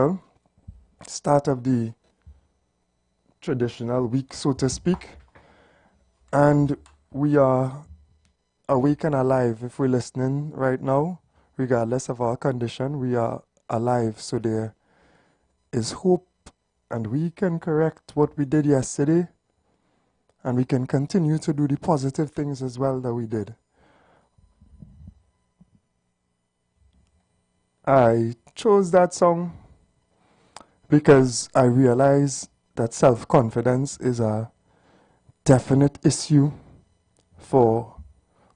Well, start of the traditional week, so to speak. And we are awake and alive if we're listening right now, regardless of our condition. We are alive, so there is hope, and we can correct what we did yesterday, and we can continue to do the positive things as well that we did. I chose that song because I realize that self-confidence is a definite issue for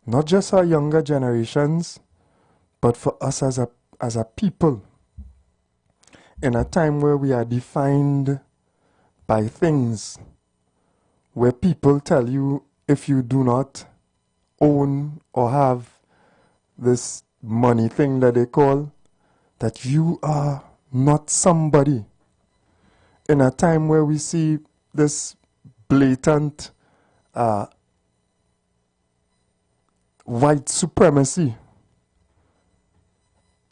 not just our younger generations, but for us as a people. In a time where we are defined by things, where people tell you if you do not own or have this money thing that they call, that you are not somebody. In a time where we see this blatant white supremacy,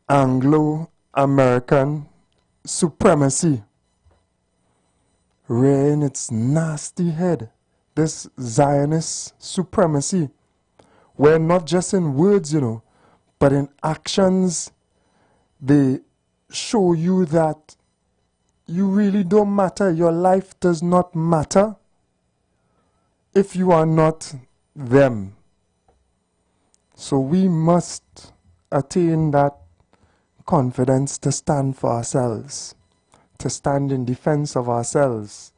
Anglo-American supremacy, rearing its nasty head, this Zionist supremacy, where not just in words, but in actions, they show you that you really don't matter. Your life does not matter if you are not them. So we must attain that confidence to stand for ourselves, to stand in defense of ourselves,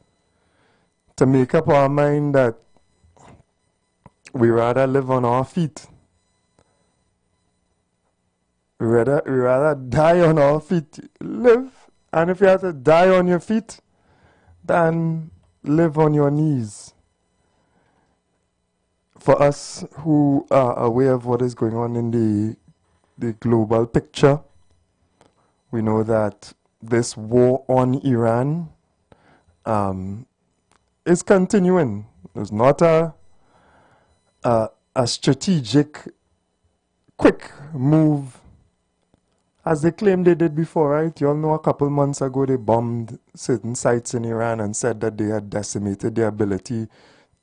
to make up our mind that we rather live on our feet. We rather die on our feet, live, and if you have to die on your feet, then live on your knees. For us who are aware of what is going on in the global picture, we know that this war on Iran is continuing. It's not a strategic, quick move, as they claimed they did before, right? You all know a couple months ago they bombed certain sites in Iran and said that they had decimated their ability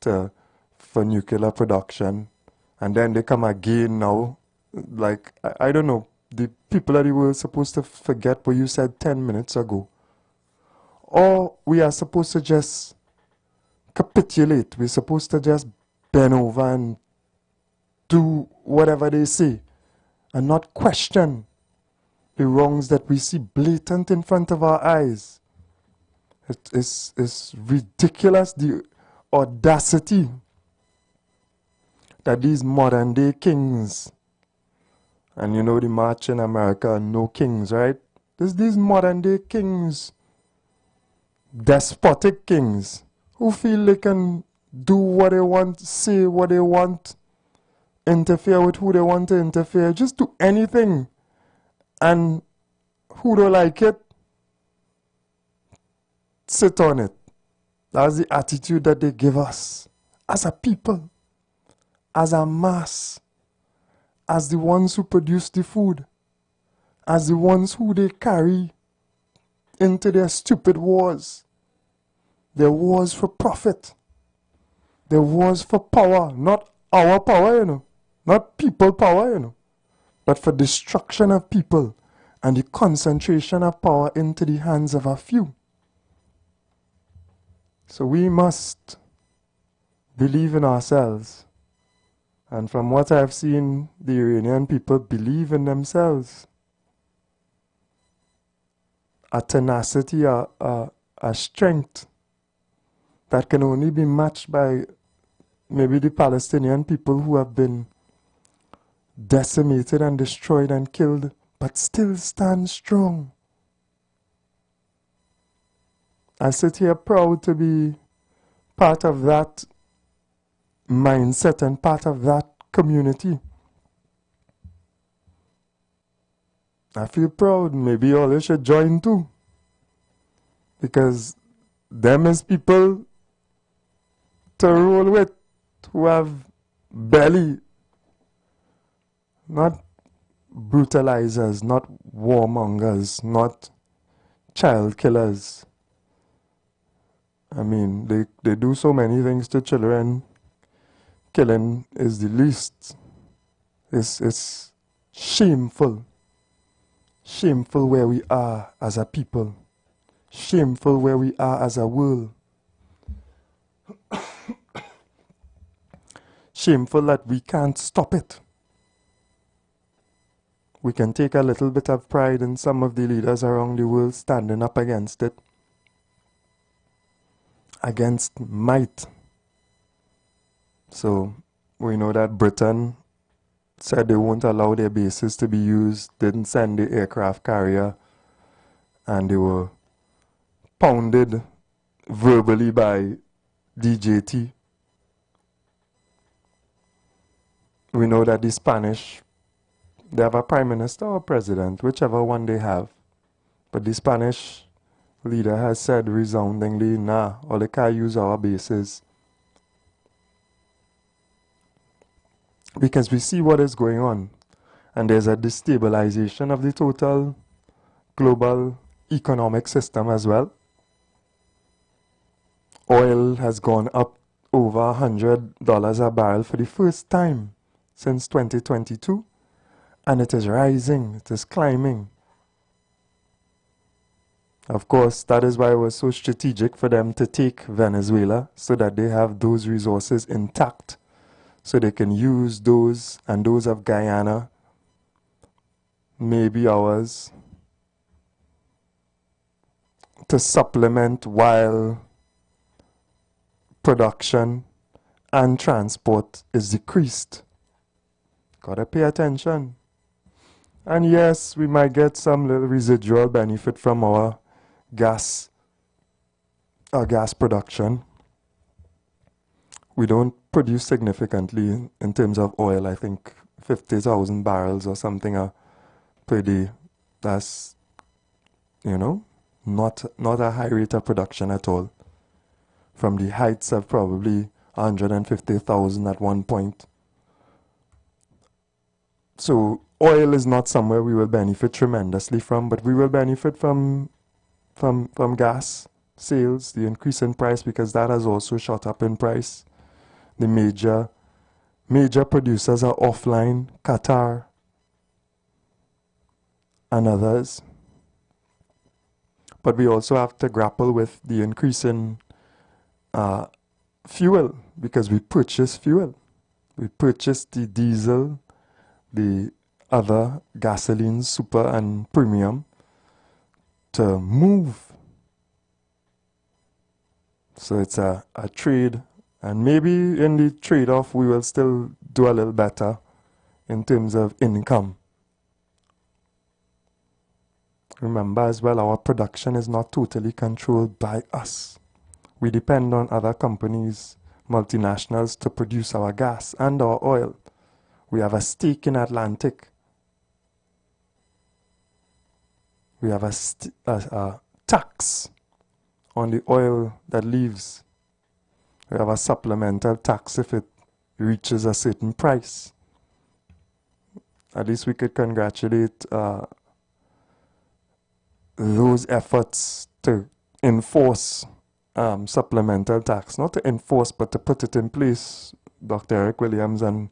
for nuclear production. And then they come again now. Like, I don't know. The people of the world are supposed to forget what you said 10 minutes ago. Or we are supposed to just capitulate. We're supposed to just bend over and do whatever they say and not question the wrongs that we see blatant in front of our eyes. It's ridiculous, the audacity that these modern day kings, and you know the march in America, no kings, right? These modern day kings, despotic kings, who feel they can do what they want, say what they want, interfere with who they want to interfere, just do anything. And who don't like it, sit on it. That's the attitude that they give us as a people, as a mass, as the ones who produce the food, as the ones who they carry into their stupid wars. Their wars for profit. Their wars for power. Not our power, Not people power, but for destruction of people and the concentration of power into the hands of a few. So we must believe in ourselves. And from what I've seen, the Iranian people believe in themselves. A tenacity, a strength that can only be matched by maybe the Palestinian people who have been decimated and destroyed and killed, but still stand strong. I sit here proud to be part of that mindset and part of that community. I feel proud. Maybe all you should join too. Because them is people to roll with, who have belly, not brutalizers, not warmongers, not child killers. I mean, they do so many things to children. Killing is the least. It's shameful. Shameful where we are as a people. Shameful where we are as a world. Shameful that we can't stop it. We can take a little bit of pride in some of the leaders around the world standing up against it. Against might. So we know that Britain said they won't allow their bases to be used, didn't send the aircraft carrier, and they were pounded verbally by DJT. We know that the Spanish, they have a prime minister or president, whichever one they have. But the Spanish leader has said resoundingly, nah, all they can't use our bases. Because we see what is going on. And there's a destabilization of the total global economic system as well. Oil has gone up over $100 a barrel for the first time since 2022. And it is rising, it is climbing. Of course, that is why it was so strategic for them to take Venezuela, so that they have those resources intact, so they can use those and those of Guyana, maybe ours, to supplement while production and transport is decreased. Gotta pay attention. And yes, we might get some little residual benefit from our gas production. We don't produce significantly in terms of oil. I think 50,000 barrels or something per day. That's, not a high rate of production at all. From the heights of probably 150,000 at one point. So oil is not somewhere we will benefit tremendously from, but we will benefit from gas sales, the increase in price, because that has also shot up in price. The major producers are offline, Qatar and others. But we also have to grapple with the increase in fuel, because we purchase fuel. We purchase the diesel, the other gasoline, super and premium, to move. So it's a trade, and maybe in the trade-off we will still do a little better in terms of income. Remember as well, our production is not totally controlled by us. We depend on other companies, multinationals, to produce our gas and our oil. We have a stake in Atlantic. We have a tax on the oil that leaves. We have a supplemental tax if it reaches a certain price. At least we could congratulate those efforts to enforce supplemental tax. Not to enforce, but to put it in place. Dr. Eric Williams, and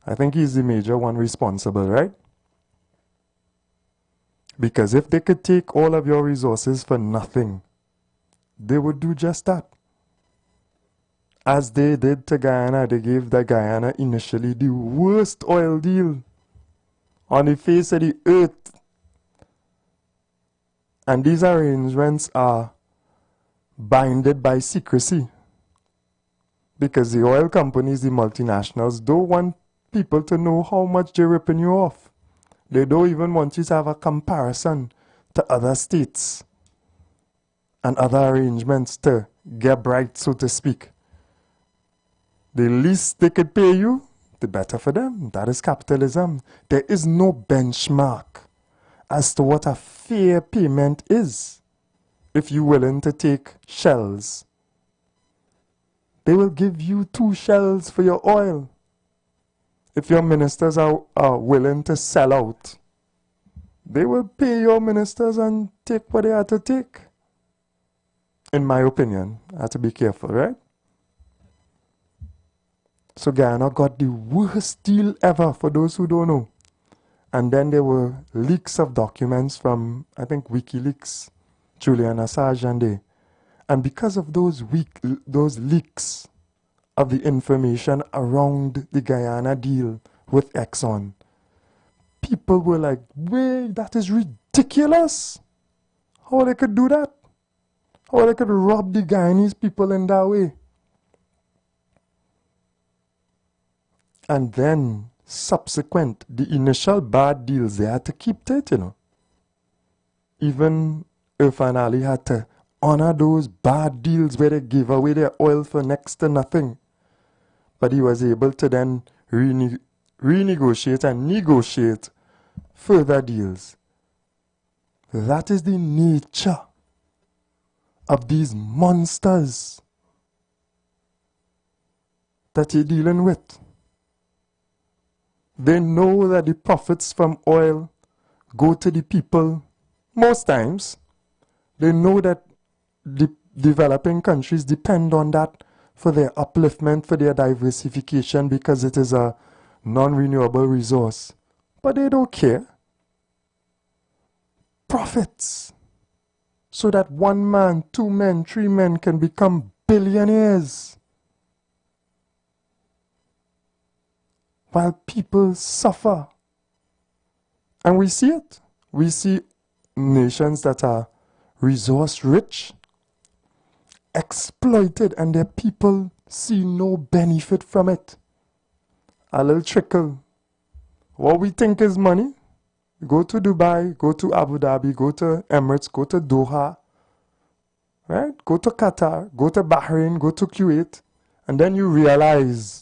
I think he's the major one responsible, right? Because if they could take all of your resources for nothing, they would do just that. As they did to Guyana, they gave the Guyana initially the worst oil deal on the face of the earth. And these arrangements are binded by secrecy. Because the oil companies, the multinationals, don't want people to know how much they're ripping you off. They don't even want you to have a comparison to other states and other arrangements to get bright, so to speak. The least they could pay you, the better for them. That is capitalism. There is no benchmark as to what a fair payment is. If you're willing to take shells, they will give you 2 shells for your oil. If your ministers are willing to sell out, They will pay your ministers and take what they have to take. In my opinion, I have to be careful, right? So Guyana got the worst deal ever, for those who don't know. And then there were leaks of documents from, I think, WikiLeaks, Julian Assange and they. And because of those leaks of the information around the Guyana deal with Exxon, people were like, wait, that is ridiculous. How they could do that? How they could rob the Guyanese people in that way? And then, subsequent, the initial bad deals, they had to keep it, you know. Even Irfan Ali had to honor those bad deals where they gave away their oil for next to nothing. But he was able to then renegotiate and negotiate further deals. That is the nature of these monsters that you're dealing with. They know that the profits from oil go to the people. Most times, they know that the developing countries depend on that for their upliftment, for their diversification, because it is a non-renewable resource. But they don't care. Profits. So that 1 man, 2 men, 3 men can become billionaires. While people suffer. And we see it. We see nations that are resource rich, exploited, and their people see no benefit from it. A little trickle. What we think is money, go to Dubai, go to Abu Dhabi, go to Emirates, go to Doha, right? Go to Qatar, go to Bahrain, go to Kuwait, and then you realize,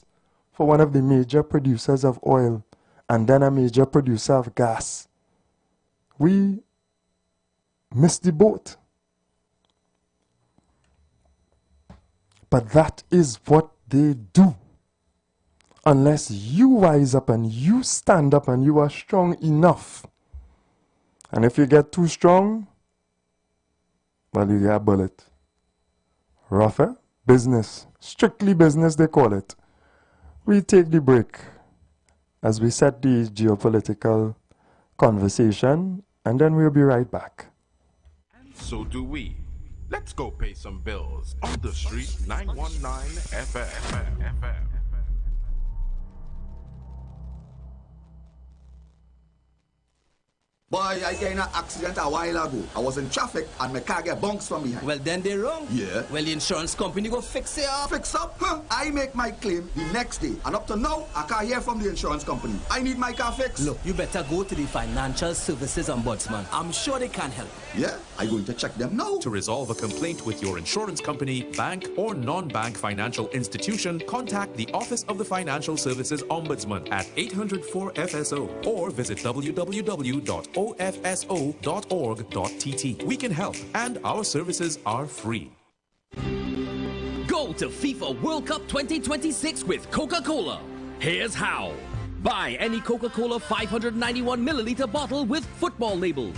for one of the major producers of oil and then a major producer of gas, we missed the boat. But that is what they do. Unless you wise up and you stand up and you are strong enough. And if you get too strong, well, you get a bullet. Rougher? Business. Strictly business, they call it. We take the break as we set the geopolitical conversation, and then we'll be right back. And so do we. Let's go pay some bills on the street 919 FM. Boy, I got in an accident a while ago. I was in traffic and my car get bounced from behind. Well, then they're wrong. Yeah. Well, the insurance company go fix it up. Fix up? Huh? I make my claim the next day. And up to now, I can't hear from the insurance company. I need my car fixed. Look, you better go to the Financial Services Ombudsman. I'm sure they can help. Yeah, I'm going to check them now. To resolve a complaint with your insurance company, bank, or non-bank financial institution, contact the Office of the Financial Services Ombudsman at 800-4FSO or visit www.ofso.org.tt. We can help, and our services are free. Go to FIFA World Cup 2026 with Coca-Cola. Here's how. Buy any Coca-Cola 591 milliliter bottle with football labels.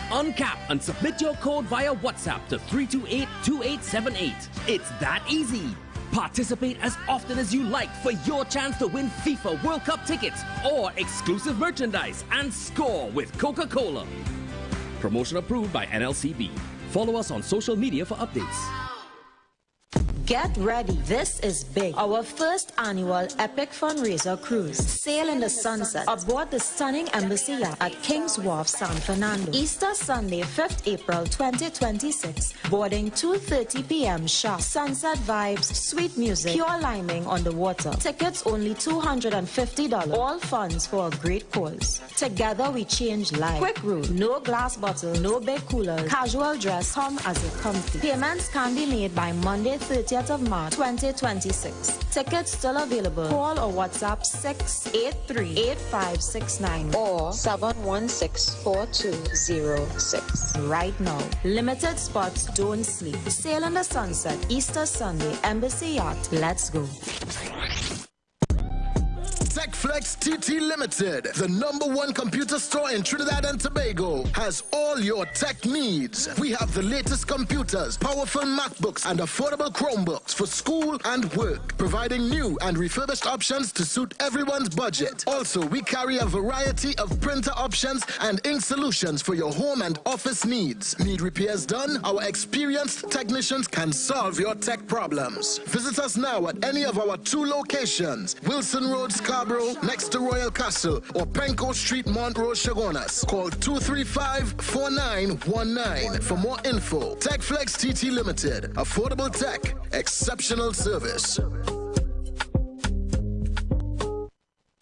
Uncap and submit your code via WhatsApp to 328-2878. It's that easy. Participate as often as you like for your chance to win FIFA World Cup tickets or exclusive merchandise and score with Coca-Cola. Promotion approved by NLCB. Follow us on social media for updates. Get ready, this is big. Our first annual epic fundraiser cruise. Sail in the sunset aboard the stunning Embassy yacht at King's Wharf, San Fernando. Easter Sunday, 5th April 2026. Boarding 2:30 p.m. sharp. Sunset vibes, sweet music, pure liming on the water. Tickets only $250. All funds for a great cause. Together we change lives. Quick rule, no glass bottle, no big coolers. Casual dress, come as a comfy. Payments can be made by Monday, 30th of March 2026. Tickets still available. Call or WhatsApp 683-8569 or 716-4206 right now. Limited spots, don't sleep. Sail in the sunset, Easter Sunday, Embassy Yacht. Let's go. Tech TechFlex TT Limited, the #1 computer store in Trinidad and Tobago, has all your tech needs. We have the latest computers, powerful MacBooks, and affordable Chromebooks for school and work, providing new and refurbished options to suit everyone's budget. Also, we carry a variety of printer options and ink solutions for your home and office needs. Need repairs done? Our experienced technicians can solve your tech problems. Visit us now at any of our 2 locations, Wilson Road, Scarborough, next to Royal Castle, or Penco Street, Montrose, Chagonas. Call 235-4919 for more info. TechFlex TT Limited. Affordable tech. Exceptional service.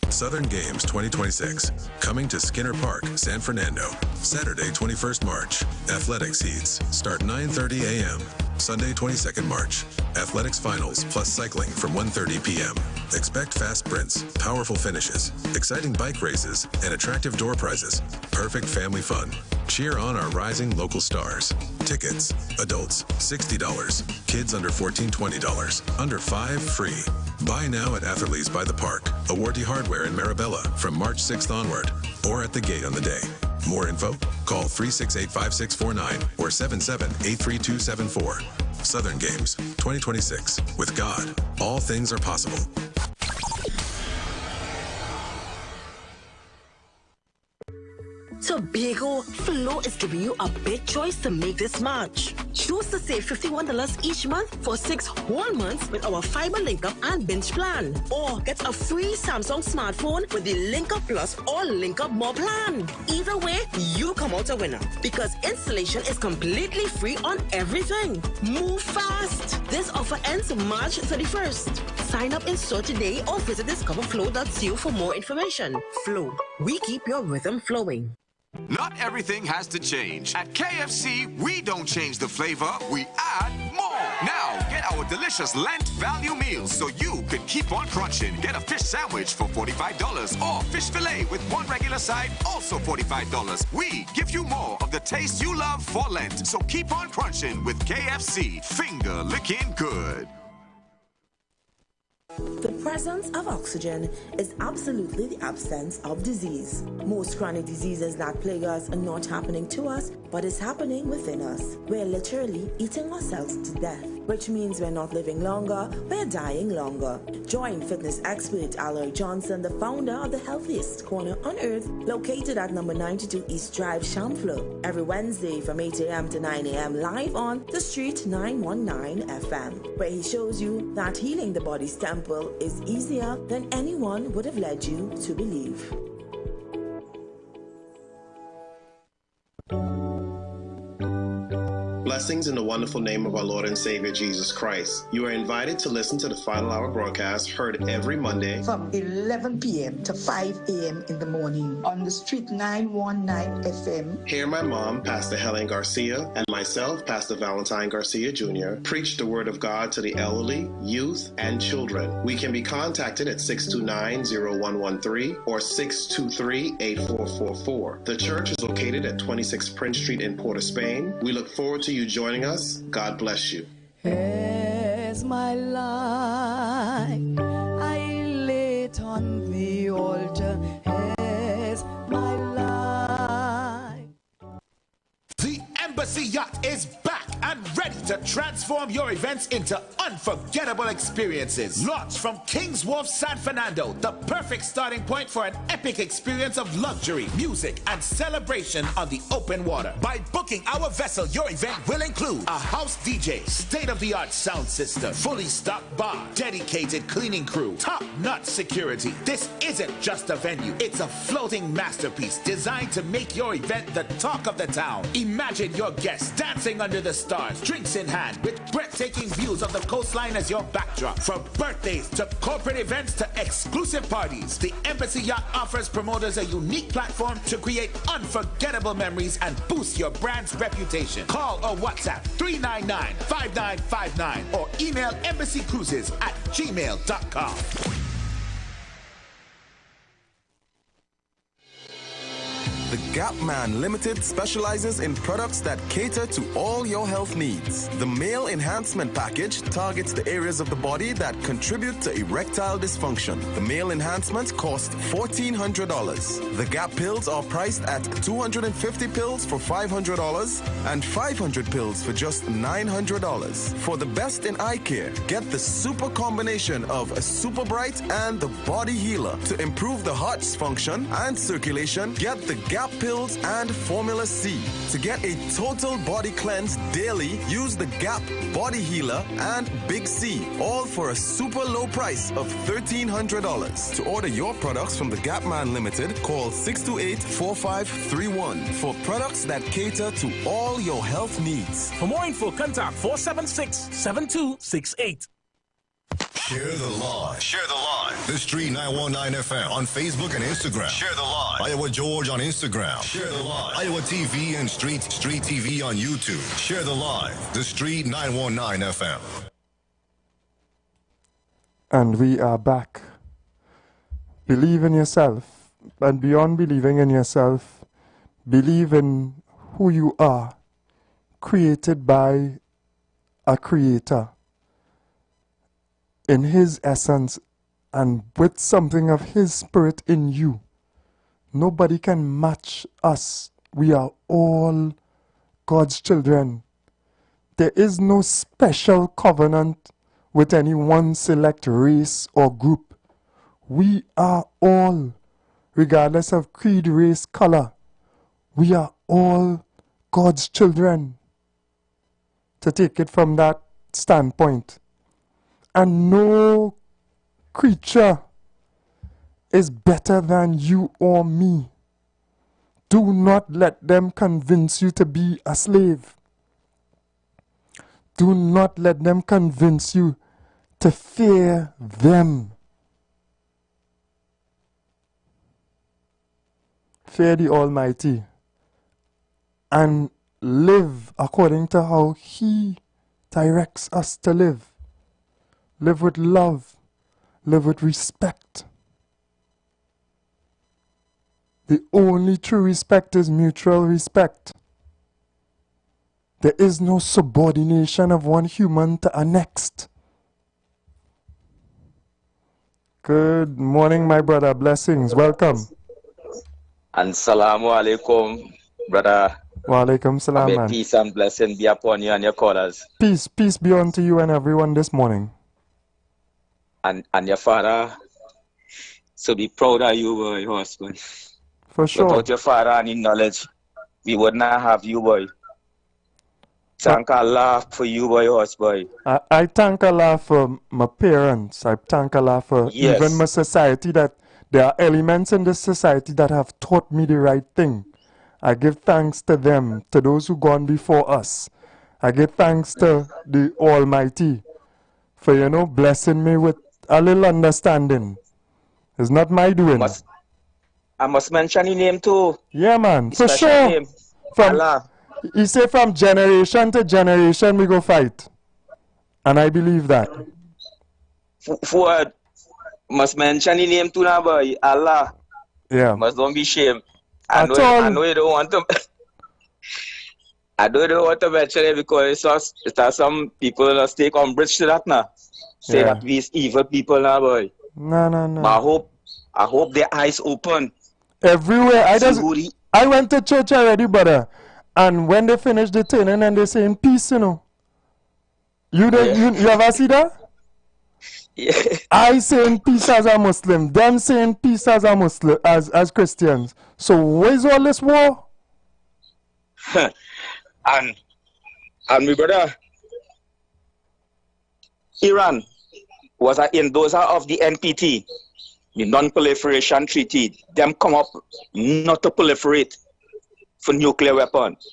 Southern Games 2026, coming to Skinner Park, San Fernando, Saturday, 21st March. Athletics heats start 9:30 a.m. Sunday, 22nd March. Athletics finals plus cycling from 1:30 p.m. Expect fast sprints, powerful finishes, exciting bike races, and attractive door prizes. Perfect family fun. Cheer on our rising local stars. Tickets, adults, $60. Kids under 14, $20. Under 5, free. Buy now at Atherley's by the Park, Awardee Hardware in Marabella from March 6th onward, or at the gate on the day. More info? Call 368-5649 or 77-83274. Southern Games 2026. With God, all things are possible. Tobago Flow is giving you a big choice to make this March. Choose to save $51 each month for 6 whole months with our Fiber Link Up and Binge plan. Or get a free Samsung smartphone with the Link Up Plus or Link Up More plan. Either way, you come out a winner because installation is completely free on everything. Move fast. This offer ends March 31st. Sign up in store today or visit discoverflow.co for more information. Flow. We keep your rhythm flowing. Not everything has to change. At KFC, we don't change the flavor, we add more. Now, get our delicious Lent value meals so you can keep on crunching. Get a fish sandwich for $45 or fish fillet with 1 regular side, also $45. We give you more of the taste you love for Lent. So keep on crunching with KFC. Finger licking good. The presence of oxygen is absolutely the absence of disease. Most chronic diseases that plague us are not happening to us, but is happening within us. We're literally eating ourselves to death, which means we're not living longer, we're dying longer. Join fitness expert Aloy Johnson, the founder of the healthiest corner on earth, located at number 92 East Drive, Chamfleur, every Wednesday from 8 a.m. to 9 a.m. live on The Street 919 FM, where he shows you that healing the body's temple is easier than anyone would have led you to believe. Blessings in the wonderful name of our Lord and Savior Jesus Christ. You are invited to listen to the Final Hour broadcast heard every Monday from 11 p.m. to 5 a.m. in the morning on the Street 919 FM. Hear my mom, Pastor Helen Garcia, and myself, Pastor Valentine Garcia Jr., preach the Word of God to the elderly, youth, and children. We can be contacted at 629-0113 or 623-8444. The church is located at 26 Prince Street in Port of Spain. We look forward to you joining us. God bless you. As my life I lay it on the altar, as my life. The Embassy Yacht is back and ready to transform your events into unforgettable experiences. Launched from King's Wharf, San Fernando, the perfect starting point for an epic experience of luxury, music, and celebration on the open water. By booking our vessel, your event will include a house DJ, state-of-the-art sound system, fully stocked bar, dedicated cleaning crew, top-notch security. This isn't just a venue, it's a floating masterpiece designed to make your event the talk of the town. Imagine your guests dancing under the stars, drinks in hand, with breathtaking views of the coastline as your backdrop. From birthdays to corporate events to exclusive parties, the Embassy Yacht offers promoters a unique platform to create unforgettable memories and boost your brand's reputation. Call or WhatsApp 399-5959 or email embassycruises@gmail.com. The Gap Man Limited specializes in products that cater to all your health needs. The Male Enhancement Package targets the areas of the body that contribute to erectile dysfunction. The Male Enhancement costs $1,400. The Gap pills are priced at 250 pills for $500 and 500 pills for just $900. For the best in eye care, get the super combination of a Super Bright and the Body Healer. To improve the heart's function and circulation, get the Gap pills and Formula C. To get a total body cleanse daily, use the Gap Body Healer and Big C, all for a super low price of $1,300. To order your products from the Gap Man Limited, call 628-4531 for products that cater to all your health needs. For more info, contact 476-7268. Share the live. Share the live. The Street 919 FM on Facebook and Instagram. Share the live. Iowa George on Instagram. Share the live. Iowa TV and Street TV on YouTube. Share the live. The Street 919 FM. And we are back. Believe in yourself. And beyond believing in yourself, believe in who you are, created by a creator. In his essence and with something of his spirit in you. Nobody can match us. We are all God's children. There is no special covenant with any one select race or group. We are all, regardless of creed, race, color, we are all God's children. To take it from that standpoint. And no creature is better than you or me. Do not let them convince you to be a slave. Do not let them convince you to fear them. Fear the Almighty and live according to how He directs us to live. Live with love. Live with respect. The only true respect is mutual respect. There is no subordination of one human to a next. Good morning, my brother. Blessings. Welcome. And salamu alaikum, brother. Wa alaikum salam, May man. peace and blessing be upon you and your callers. Peace be unto you and everyone this morning. And your father, so be proud of you, boy, your husband. For sure. Without your father and his knowledge, we would not have you, boy. Thank Allah for you, boy, your husband. I thank Allah for my parents. I thank Allah for even my society, that there are elements in this society that have taught me the right thing. I give thanks to them, to those who gone before us. I give thanks to the Almighty for, blessing me with a little understanding. It's not my doing. I must mention your name too. Yeah, man. For Special sure. name. From, Allah. he say from generation to generation we go fight. And I believe that. Forward. Must mention your name too now, boy. Allah. Yeah. Must don't be ashamed. I know you don't want to. I don't want to mention it because it has some people that take umbrage to that now. Say that we evil people now, boy. No. But I hope their eyes open. Everywhere. I went to church already, brother. And when they finish the turning and they saying peace, You ever see that? Yeah. I saying peace as a Muslim, them saying peace as a Muslim, as Christians. So where's all this war? and my brother, Iran was an endorser of the NPT, the Non-Proliferation Treaty. Them come up not to proliferate for nuclear weapons.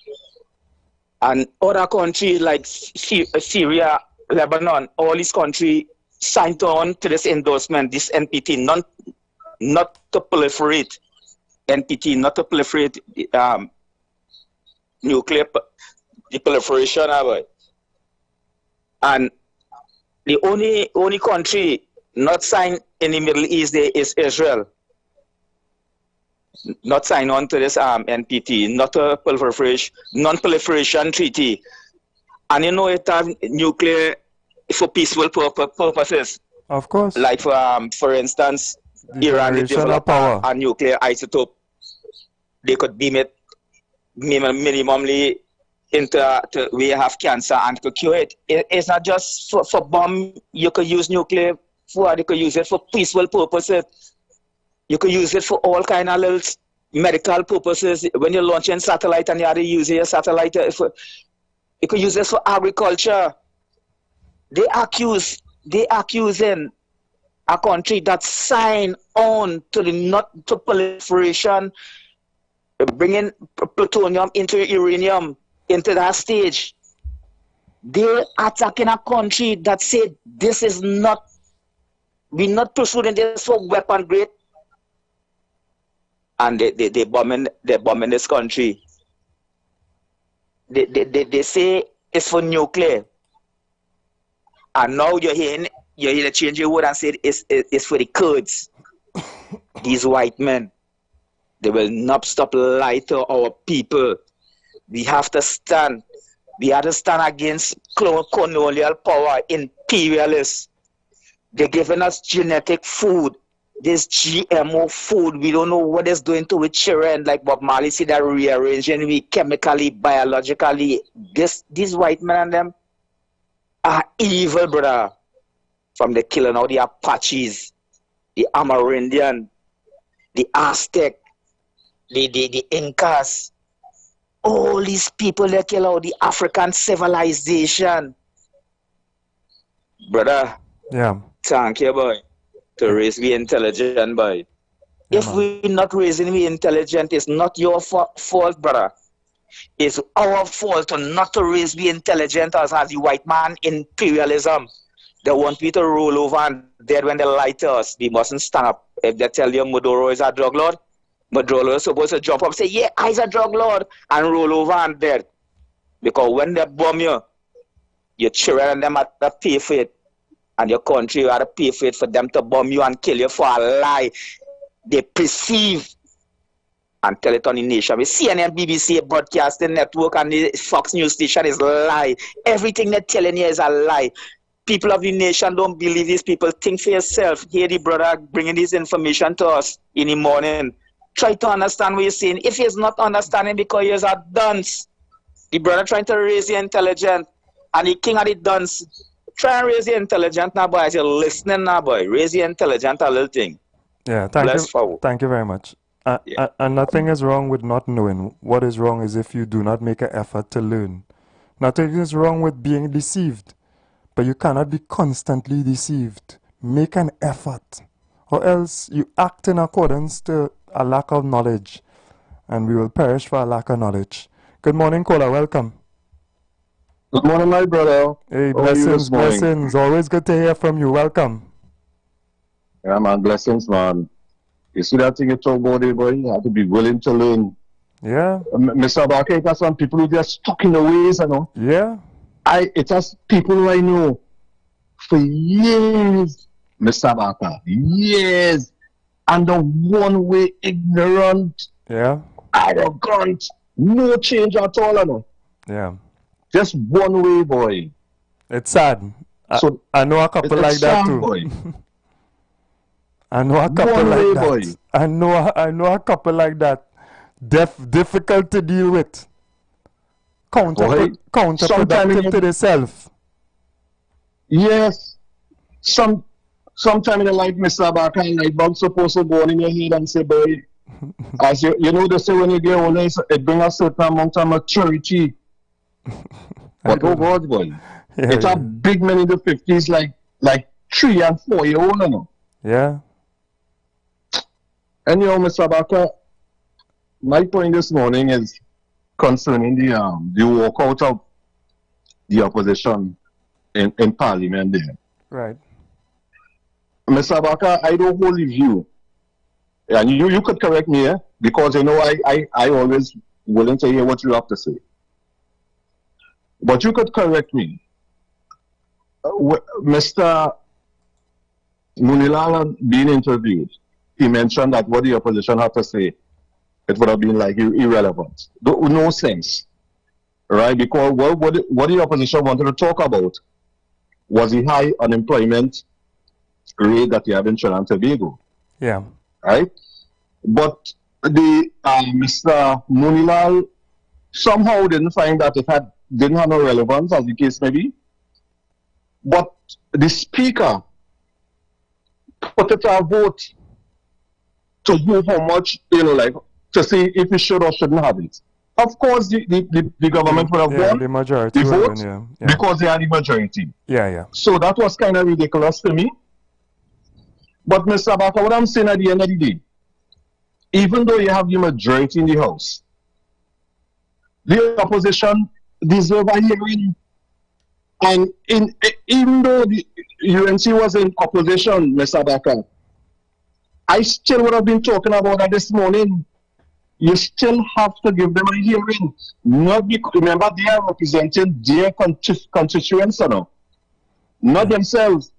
And other countries like Syria, Lebanon, all these countries signed on to this endorsement, this NPT, not to proliferate. NPT, not to proliferate nuclear proliferation. And the only country not signed in the Middle East there is Israel. not sign on to this NPT, not a non-proliferation treaty. And you know it has nuclear for peaceful purposes. Of course. Like for instance, Iran develop a nuclear isotope. They could beam it minimally into we have cancer and could cure it. It's not just for bomb. You could use nuclear for. You could use it for peaceful purposes. You could use it for all kind of little medical purposes. When you're launching satellite and you have to use your satellite, you could use it for agriculture. They accusing a country that signed on to the not to proliferation, bringing plutonium into uranium into that stage. They're attacking a country that said this is not, we're not pursuing this for weapon grade. And they bombing this country. They say it's for nuclear. And now you're hearing the change your word and say it's for the Kurds. These white men, they will not stop lying to our people. We have to stand. We have to stand against colonial power, imperialists. They're giving us genetic food. This GMO food, we don't know what it's doing to with children. Like Bob Marley said, they're rearranging we chemically, biologically. These white men and them are evil, brother. From the killing of the Apaches, the Amerindian, the Aztec, the Incas. All these people that kill out the African civilization. Brother. Yeah. Thank you, boy. To raise me intelligent, boy. Yeah, if we're not raising me intelligent, it's not your fault, brother. It's our fault to not to raise me intelligent as the white man imperialism. They want me to roll over and dead when they lie to us. We mustn't stand up. If they tell you Maduro is a drug lord, Maduro is supposed to jump up and say, yeah, I's a drug lord, and roll over and dead. Because when they bomb you, your children and them have to pay for it. And your country, you have to pay for it for them to bomb you and kill you for a lie. They perceive and tell it on the nation. The CNN, BBC, broadcasting network, and the Fox News station is a lie. Everything they're telling you is a lie. People of the nation don't believe these people. Think for yourself. Hear the brother bringing this information to us in the morning. Try to understand what you're saying. If he's not understanding because he's a dunce, the brother trying to raise the intelligent, and the king of the dunce, try and raise the intelligent now, boy. As you're listening now, boy, raise the intelligent a little thing. Yeah, thank you very much. And nothing is wrong with not knowing. What is wrong is if you do not make an effort to learn. Nothing is wrong with being deceived, but you cannot be constantly deceived. Make an effort, or else you act in accordance to a lack of knowledge, and we will perish for a lack of knowledge. Good morning, caller. Welcome. Good morning, my brother. Hey, blessings. Always good to hear from you. Welcome. Yeah, man. Blessings, man. You see that thing you talk about there, boy? You have to be willing to learn. Yeah. Mr. Barker, it has some people who are stuck in the ways, you know. Yeah. It has people who I know for years, Mr. Barker, years, and the one way ignorant, arrogant, no change at all, you know. Yeah. Just one way, boy. It's sad. I know a couple like that too. Boy. I know a couple like that. Boy. I know a couple like that. Difficult to deal with. Counterproductive to themselves. Yes. Sometime in the life, Mr. Barker, like Bob's supposed to go on in your head and say, boy, as you know, they say when you get older, it brings a certain amount of maturity. But oh God, boy, it's a big man in the 50s, like 3 and 4 year old, you know. Yeah. Anyhow, Mr. Barker, my point this morning is concerning the walkout of the opposition in Parliament there. Right. Mr. Barker, I don't hold the view, and you could correct me, because you know I always willing to hear what you have to say. But you could correct me. Mr. Munilala being interviewed, he mentioned that what the opposition had to say it would have been like irrelevant. No sense. Right? Because what the opposition wanted to talk about was the high unemployment rate that you have in Trinidad and Tobago. Yeah. Right? But the Mr. Munilal somehow didn't find that it didn't have no relevance, as the case may be. But the speaker put it to a vote to know how much, like, to see if he should or shouldn't have it. Of course, the government would have won the majority vote yeah. because they are the majority. Yeah. So that was kind of ridiculous to me. But Mr. Abaka, what I'm saying at the end of the day, even though you have the majority in the House, the opposition deserve a hearing. And even though the UNC was in opposition, Mr. Abaka, I still would have been talking about that this morning. You still have to give them a hearing. Not because, remember, they are representing their constituents, not themselves.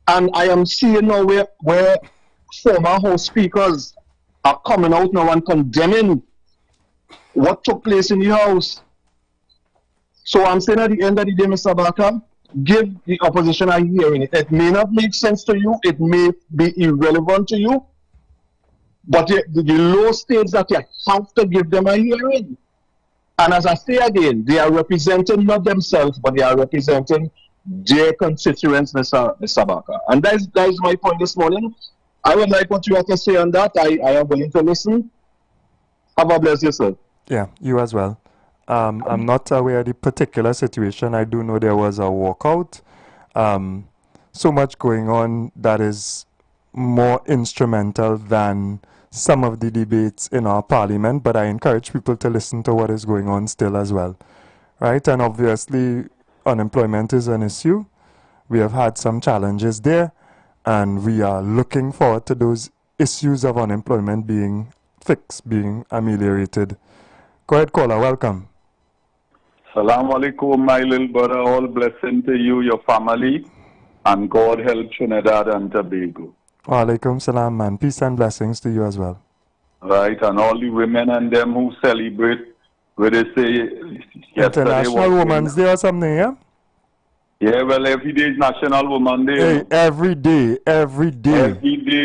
And I am seeing now where former House speakers are coming out now and condemning what took place in the House. So I'm saying at the end of the day, Mr. Barker, give the opposition a hearing. It may not make sense to you. It may be irrelevant to you. But the law states that you have to give them a hearing. And as I say again, they are representing not themselves, but they are representing their constituents, Mr. Barker. And that is my point this morning. I would like what you have to say on that. I am willing to listen. Have a blessed yourself. Yeah, you as well. I'm not aware of the particular situation. I do know there was a walkout. So much going on that is more instrumental than some of the debates in our parliament, but I encourage people to listen to what is going on still as well. Right? And obviously, unemployment is an issue. We have had some challenges there, and we are looking forward to those issues of unemployment being fixed, being ameliorated. Go ahead, caller. Welcome. Salaam alaikum, my little brother. All blessing to you, your family, and God help Trinidad and Tobago. Wa alaikum salam, man. Peace and blessings to you as well. Right, and all the women and them who celebrate, where they say International Women's Day or something, yeah? Yeah, well, every day is National Women's Day. Hey, every day. Every day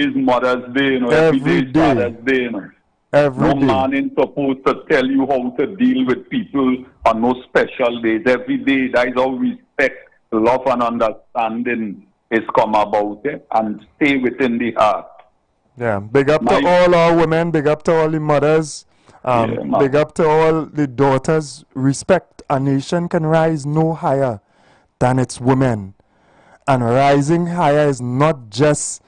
is Mother's Day, you know. Every day is Father's Day, you know. No man is supposed to tell you how to deal with people on no special days. Every day, that is how respect, love, and understanding is come about, and stay within the heart. Yeah, big up to all our women, big up to all the mothers, big up to all the daughters. Respect. A nation can rise no higher than its women. And rising higher is not just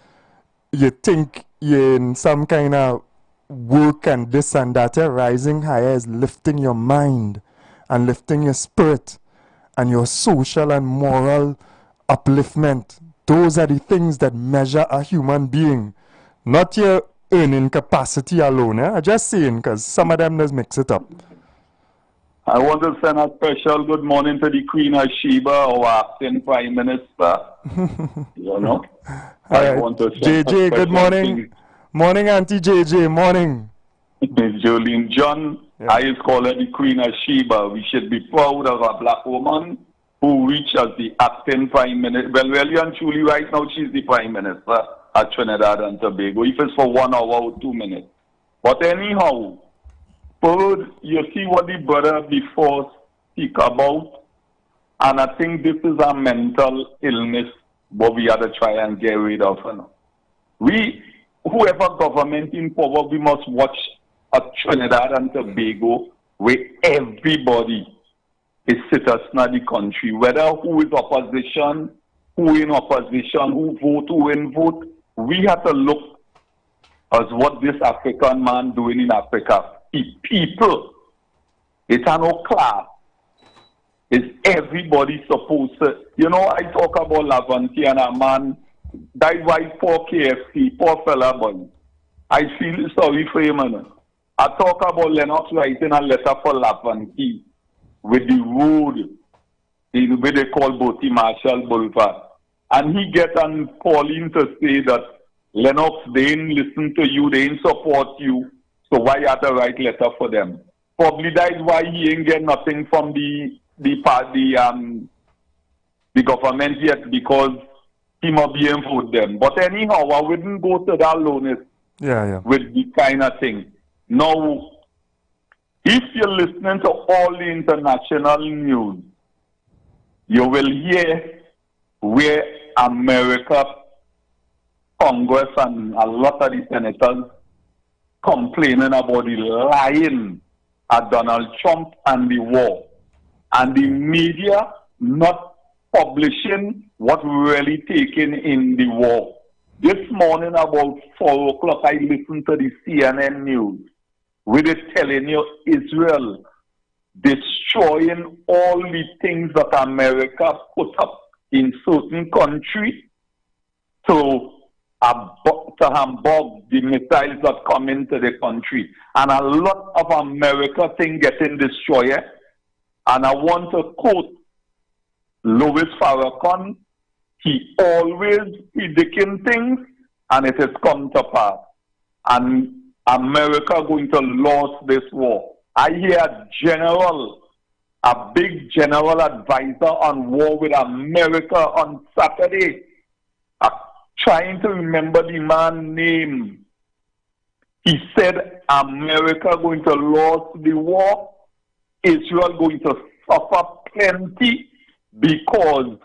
you think you're in some kind of work and this and that. Rising higher is lifting your mind and lifting your spirit and your social and moral upliftment. Those are the things that measure a human being, not your earning capacity alone. I'm just saying, because some of them just mix it up. I want to send a special good morning to the Queen of Sheba, our acting Prime Minister. You know? I want to send JJ, good morning. Morning, Auntie JJ, morning. Jolene John, I is calling the Queen of Sheba. We should be proud of a black woman who reached as the acting Prime Minister. Well, really and truly, right now, she's the Prime Minister at Trinidad and Tobago, if it's for 1 hour or 2 minutes. But anyhow, you see what the brother before speak about, and I think this is a mental illness, but we have to try and get rid of. Whoever government in power, we must watch at Trinidad and Tobago, where everybody is citizens of the country, whether who is opposition, who in opposition, who vote, who in vote. We have to look as what this African man doing in Africa. People, it's no class. Is everybody supposed to, I talk about Lavanti and a man, that is why poor KFC, poor fella boy. I feel sorry for him. I talk about Lennox writing a letter for Lavanti with the road, where they call Boti Marshall Boulevard. And he get on Pauline to say that Lennox, they ain't listen to you, they ain't support you. So why you have to write letter for them? Probably that is why he ain't get nothing from the government yet, because he must be involved them. But anyhow, I wouldn't go to that lowness with the kind of thing. Now, if you're listening to all the international news, you will hear where America, Congress, and a lot of the senators complaining about the lying at Donald Trump and the war, and the media not publishing what really taken in the war. This morning about 4 o'clock, I listened to the CNN news, where they're telling you Israel destroying all the things that America put up in certain countries to hamburg the missiles that come into the country. And a lot of America things getting destroyed. And I want to quote Louis Farrakhan. He always predicting things, and it has come to pass. And America going to lose this war. I hear a big general advisor on war with America on Saturday, trying to remember the man's name. He said America going to lose the war, Israel going to suffer plenty, because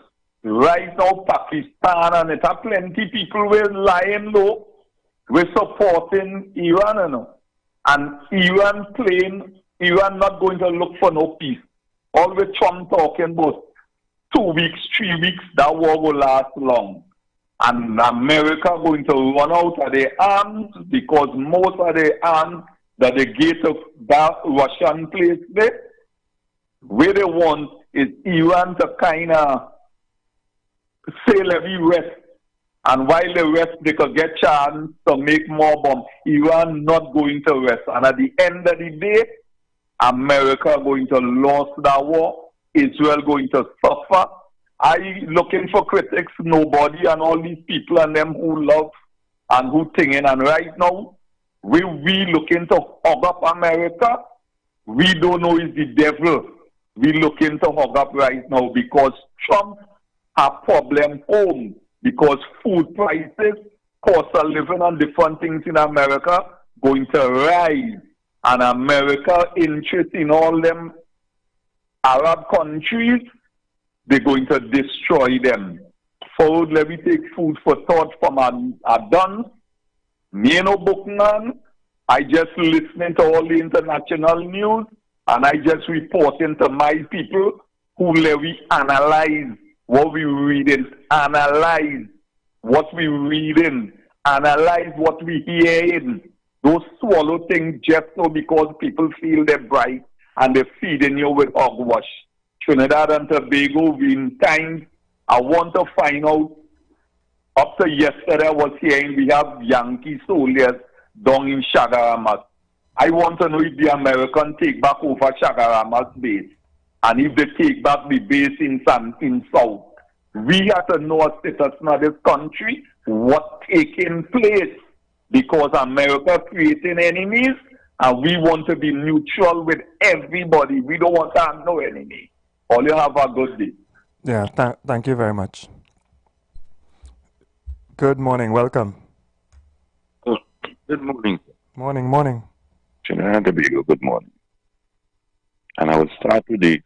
right now Pakistan and it are plenty people were lying low, we're supporting Iran, you know. And Iran not going to look for no peace. Always Trump talking about 2 weeks, 3 weeks, that war will last long. And America going to run out of their arms, because most of their arms that they get of that Russian place there, where they want is Iran to kind of sail every rest. And while they rest, they could get chance to make more bombs. Iran not going to rest. And at the end of the day, America going to lose that war. Israel going to suffer. I looking for critics, nobody, and all these people and them who love and who thinking. And right now, we looking to hug up America. We don't know it's the devil. We looking to hug up right now, because Trump have problem home, because food prices, cost of living and different things in America going to rise. And America interest in all them Arab countries, they're going to destroy them. Food, let me take food for thought from a done. Me no bookman. I just listening to all the international news, and I just reporting to my people who let we analyze what we reading, analyze what we reading, analyze what we hearing. Don't swallow things just so because people feel they're bright and they're feeding you with hogwash. Trinidad and Tobago, in times, I want to find out. Up to yesterday, I was hearing we have Yankee soldiers down in Shagaramas. I want to know if the Americans take back over Shagaramas base, and if they take back the base in South. We have to know as citizens of this country what's taking place, because America creating enemies, and we want to be neutral with everybody. We don't want to have no enemy. All you have a good day. Yeah, thank you very much. Good morning, welcome. Good morning. Morning. Trinidad and Tobago, good morning. And I will start with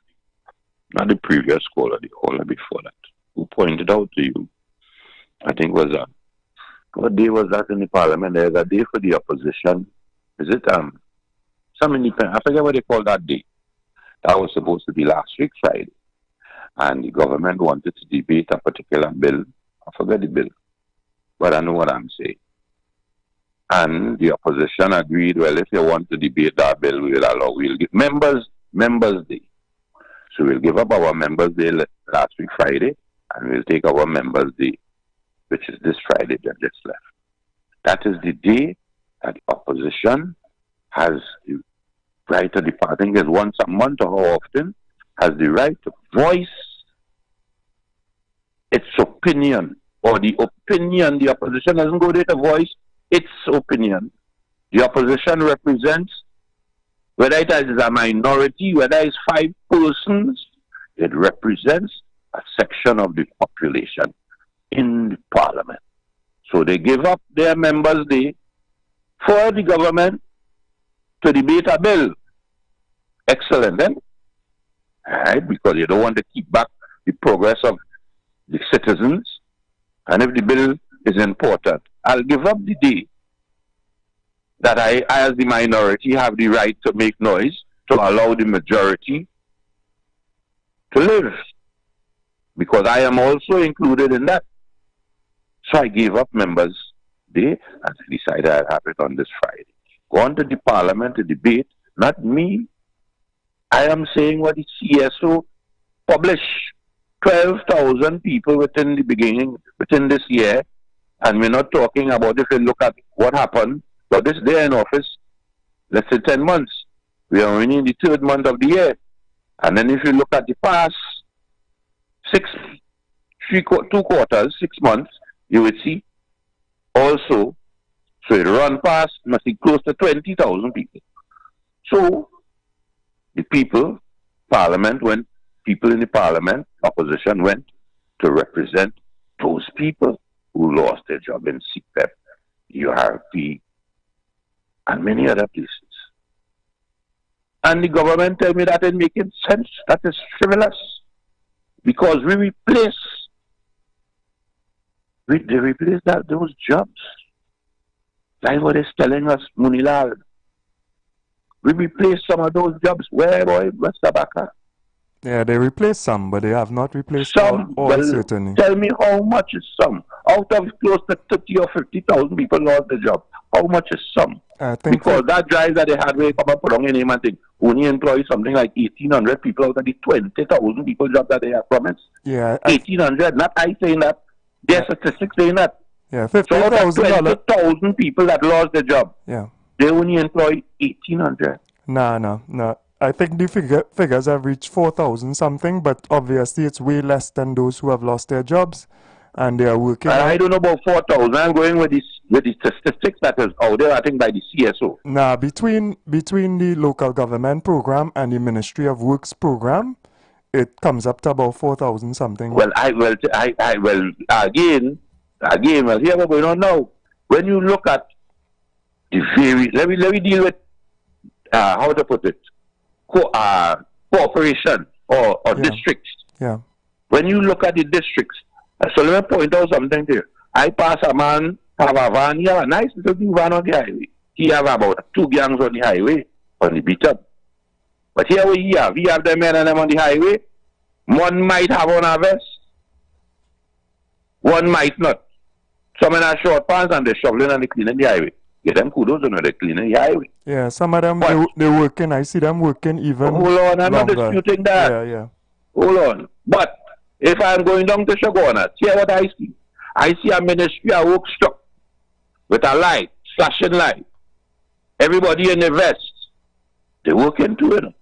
not the previous caller, the caller before that, who pointed out to you, I think was what day was that in the parliament? There's a day for the opposition. Is it some independent? I forget what they call that day. That was supposed to be last week Friday, and the government wanted to debate a particular bill. I forget the bill, but I know what I'm saying. And the opposition agreed, well, if you want to debate that bill, we'll give members day. So we'll give up our members day last week Friday, and we'll take our members day, which is this Friday that just left. That is the day that the opposition has the right to depart. I think it's once a month or how often, has the right to voice its opinion, or the opinion. The opposition doesn't go there to voice its opinion. The opposition represents, whether it is a minority, whether it's 5 persons, it represents a section of the population in the parliament. So they give up their members' day for the government to debate a bill. Excellent, then. Right? Because you don't want to keep back the progress of the citizens. And if the bill is important, I'll give up the day that I, as the minority, have the right to make noise to allow the majority to live. Because I am also included in that. So I gave up members' day and decided I'd have it on this Friday. Go on to the parliament to debate, not me. I am saying what the CSO published. 12,000 people within this year. And we're not talking about, if you look at what happened, but this day in office, let's say 10 months. We are only in the 3rd month of the year. And then if you look at the past 2 quarters, 6 months, you would see also, so it run past, must be close to 20,000 people. So, the people, parliament went, people in the parliament, opposition went to represent those people who lost their job in CPEP, URP, and many other places. And the government tell me that ain't making sense. That is frivolous. Because we replace those jobs. That's what it's telling us, Munilal. We replace some of those jobs. Where, boy, Mr. Baka? Yeah, they replaced some, but they have not replaced some. all certainly. Tell me how much is some? Out of close to 30 or 50,000 people lost their job. How much is some? Because that drive that they had where come up along in name and thing, only employ something like 1,800 people out of the 20,000 people job that they have promised. Yeah. 1,800, not I saying that. Their statistics saying that. Yeah, so out of 20,000 people that lost their job, yeah, they only employ 1,800. No. I think the figures have reached 4,000 something, but obviously it's way less than those who have lost their jobs and they are working. I don't know about 4,000. I'm going with the statistics that is out there, I think, by the CSO. Nah, between the local government program and the Ministry of Works program, it comes up to about 4,000 something. Well, again, here we're going on now. When you look at the let me deal with how to put it, corporation or districts. Yeah. When you look at the districts, so let me point out something there. I pass a man, have a van, he have a nice little van on the highway. He have about 2 gangs on the highway, on the beat up. But here we have them men and them on the highway. One might have on a vest, one might not. Some in a short pants and they're shoveling and they're cleaning the highway. Get them kudos on they're cleaning the highway. Yeah, some of them, they're working. I see them working even Hold on, I'm longer. not disputing that. Yeah. Hold on. But if I'm going down to Shagona, see what I see. I see a Ministry of Work struck with a light, flashing light. Everybody in the vest. They're working too, you know.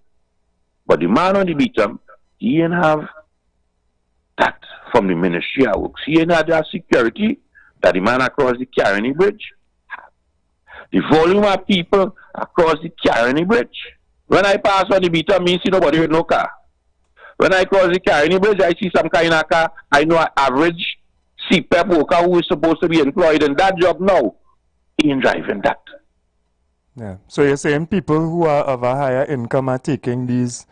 But the man on the beatum, he ain't have that from the Ministry of Works. He ain't had that security that the man across the Caroni Bridge. The volume of people across the Caroni Bridge. When I pass on the beatum, me see nobody with no car. When I cross the Caroni Bridge, I see some kind of car. I know an average CPEP worker who is supposed to be employed in that job now. He ain't driving that. Yeah. So you're saying people who are of a higher income are taking these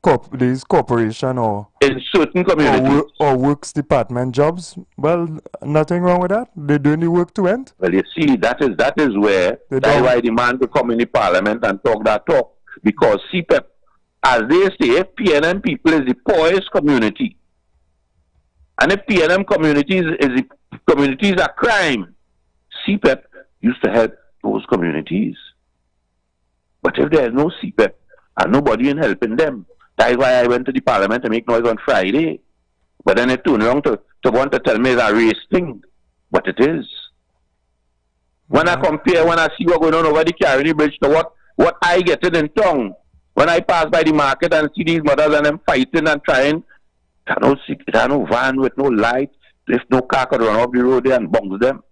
corporation or in certain communities or works department jobs? Well, nothing wrong with that. They're doing the work to end. Well, you see, that is where that's why the man to come in the parliament and talk that talk. Because CPEP, as they say, PNM people is the poorest community. And if PNM communities are crime, CPEP used to help those communities. But if there is no CPEP and nobody in helping them, that is why I went to the parliament to make noise on Friday. But then it turned around to want to tell me it's a race thing. But it is. When I compare, when I see what's going on over the Caroni Bridge to what I get in town, when I pass by the market and see these mothers and them fighting and trying, there's no van with no light, if no car could run off the road there and bounce them.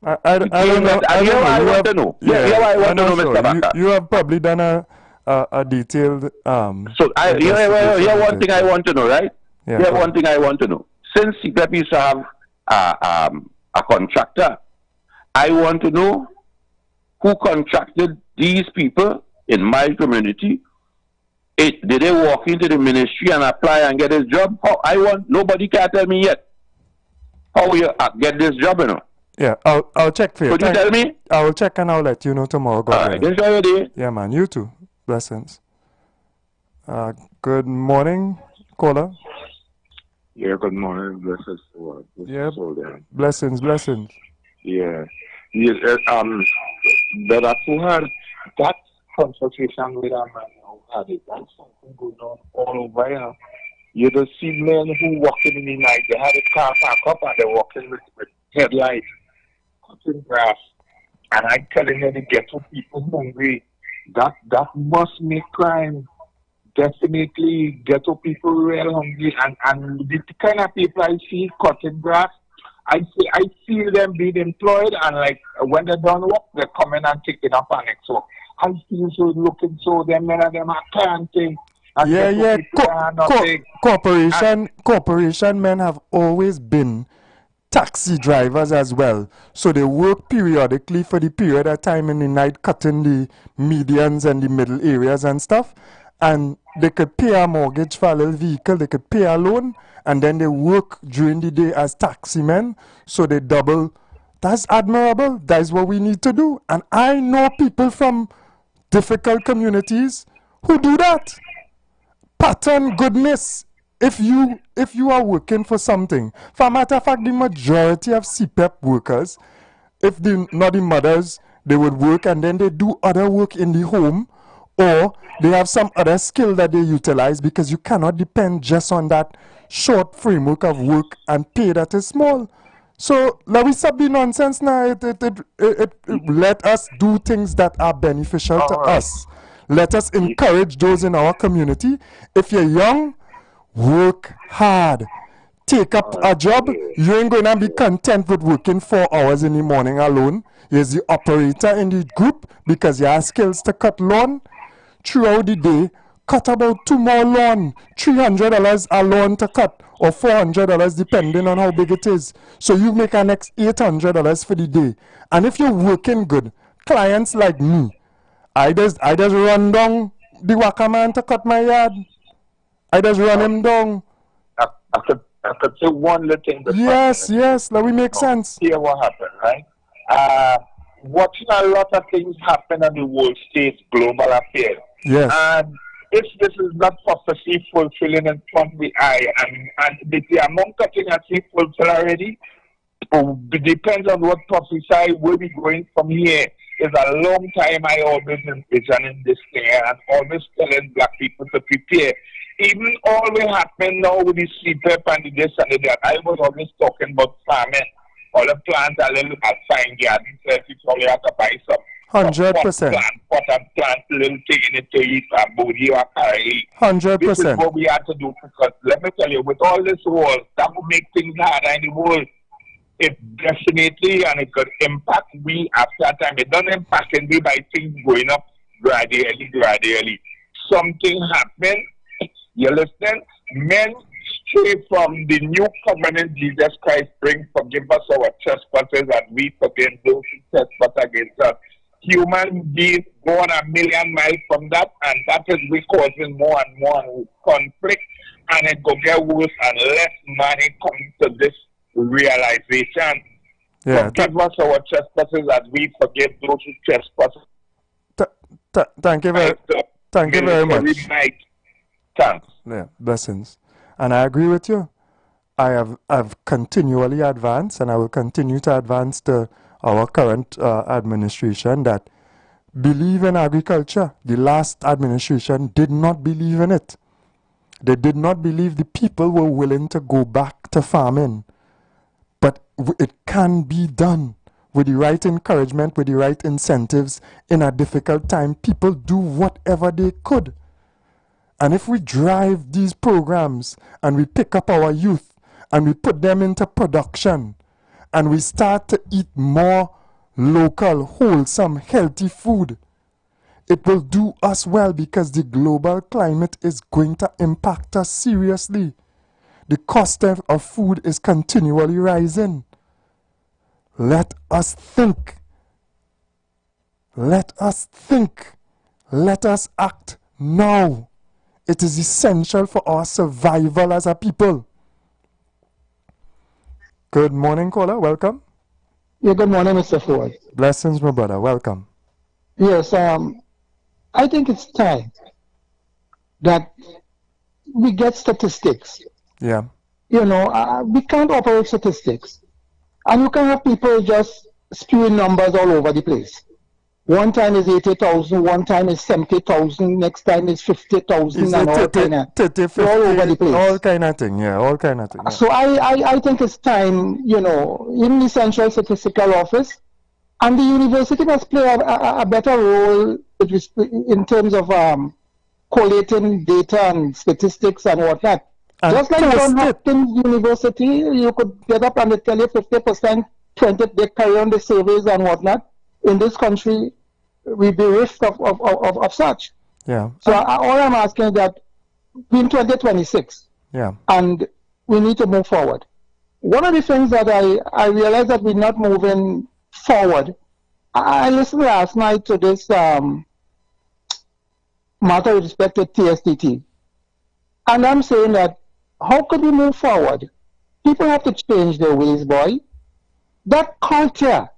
I don't know. I want to know. Yeah, I want to know, Mr. Baka. You have probably done a detailed. So here one thing I want to know, right? Yeah, here one thing I want to know. Since CPEP used to have a contractor, I want to know who contracted these people in my community. Did they walk into the ministry and apply and get this job? Nobody can tell me yet how you get this job, you know. Yeah, I'll check for you. Could you tell me? I will check and I'll let you know tomorrow. All right, enjoy your day. Yeah, man. You too. Blessings. Good morning, caller. Yeah, good morning. Blessings. Yeah. Blessings. Yeah. Yes. But who had that consultation with a man who had it, that's something going on all over here. You just see men who walking in the night. They had a car park up and they're walking with headlights, cutting grass. And I'm telling you, the ghetto people hungry. That must make crime. Definitely ghetto people real hungry. And the kind of people I see cutting grass, I feel them being employed, and like when they don't work, they're coming and taking up an next work. I feel so looking so them men and them are planting. Yeah. Corporation men have always been taxi drivers as well. So they work periodically for the period of time in the night, cutting the medians and the middle areas and stuff. And they could pay a mortgage for a little vehicle, they could pay a loan, and then they work during the day as taxi men. So they double. That's admirable. That's what we need to do. And I know people from difficult communities who do that. Pattern goodness. If you are working for something, for a matter of fact, the majority of CPEP workers, if they not the mothers, they would work and then they do other work in the home, or they have some other skill that they utilize, because you cannot depend just on that short framework of work and pay that is small. So let me stop the nonsense now. It let us do things that are beneficial to us. Let us encourage those in our community. If you're young, work hard. Take up a job. You ain't going to be content with working 4 hours in the morning alone. You're the operator in the group because you have skills to cut lawn. Throughout the day, cut about 2 more lawn. $300 a lawn to cut, or $400 depending on how big it is. So you make an next $800 for the day. And if you're working good, clients like me, I just run down the waka man to cut my yard. I just run him down. I could say one little thing. Yes, let me make sense. Here what happened, right? Watching a lot of things happen on the world stage, global affairs. Yes. And if this is not prophecy fulfilling in front of the eye, and the amount of things I see fulfilled already, it depends on what prophesy where we going from here. It's a long time I always envisioning this thing and always telling black people to prepare. Even all will happen now with the CPEP and the this and the that. I was always talking about farming. All the plants a little at fine garden, so if you probably have to buy some 100%. Pot and plant little thing in it to eat a body or carry. 100%. This is what we have to do, because let me tell you, with all this world, that will make things harder in the world. It definitely, and it could impact we after that time. It doesn't impact me by things going up gradually. Something happened. You listen? Men stray from the new covenant Jesus Christ brings. Forgive us our trespasses and we forgive those who trespass against us. Human beings go on a million miles from that, and that is we causing more and more conflict, and it go get worse and less money comes to this realization. Yeah, forgive us our trespasses as we forgive those who trespass. Thank you very much. Thanks. Yeah, blessings. And I agree with you. I've continually advanced, and I will continue to advance to our current administration that believe in agriculture. The last administration did not believe in it. They did not believe the people were willing to go back to farming. But it can be done with the right encouragement, with the right incentives. In a difficult time, people do whatever they could. And if we drive these programs and we pick up our youth and we put them into production and we start to eat more local, wholesome, healthy food. It will do us well because the global climate is going to impact us seriously. The cost of food is continually rising. Let us think. Let us think. Let us act now. It is essential for our survival as a people. Good morning, caller. Welcome. Yeah, good morning, Mr. Ford. Blessings, my brother. Welcome. Yes, I think it's time that we get statistics. Yeah. You know, we can't operate statistics. And you can have people just spewing numbers all over the place. One time is 80,000, one time is 70,000, next time is 50,000, and all kind of all over the place. All kind of thing, yeah, all kind of thing. Yeah. So I think it's time, you know, in the Central Statistical Office, and the university must play a better role in terms of collating data and statistics and whatnot. And just like John Hopkins University, you could get up and they tell you 50%, 20%, they carry on the surveys and whatnot. In this country, we bereft of such. Yeah. So all I'm asking is that we're in 2026. Yeah. And we need to move forward. One of the things that I realized that we're not moving forward, I listened last night to this matter with respect to TSTT. And I'm saying that how could we move forward? People have to change their ways, boy. That culture,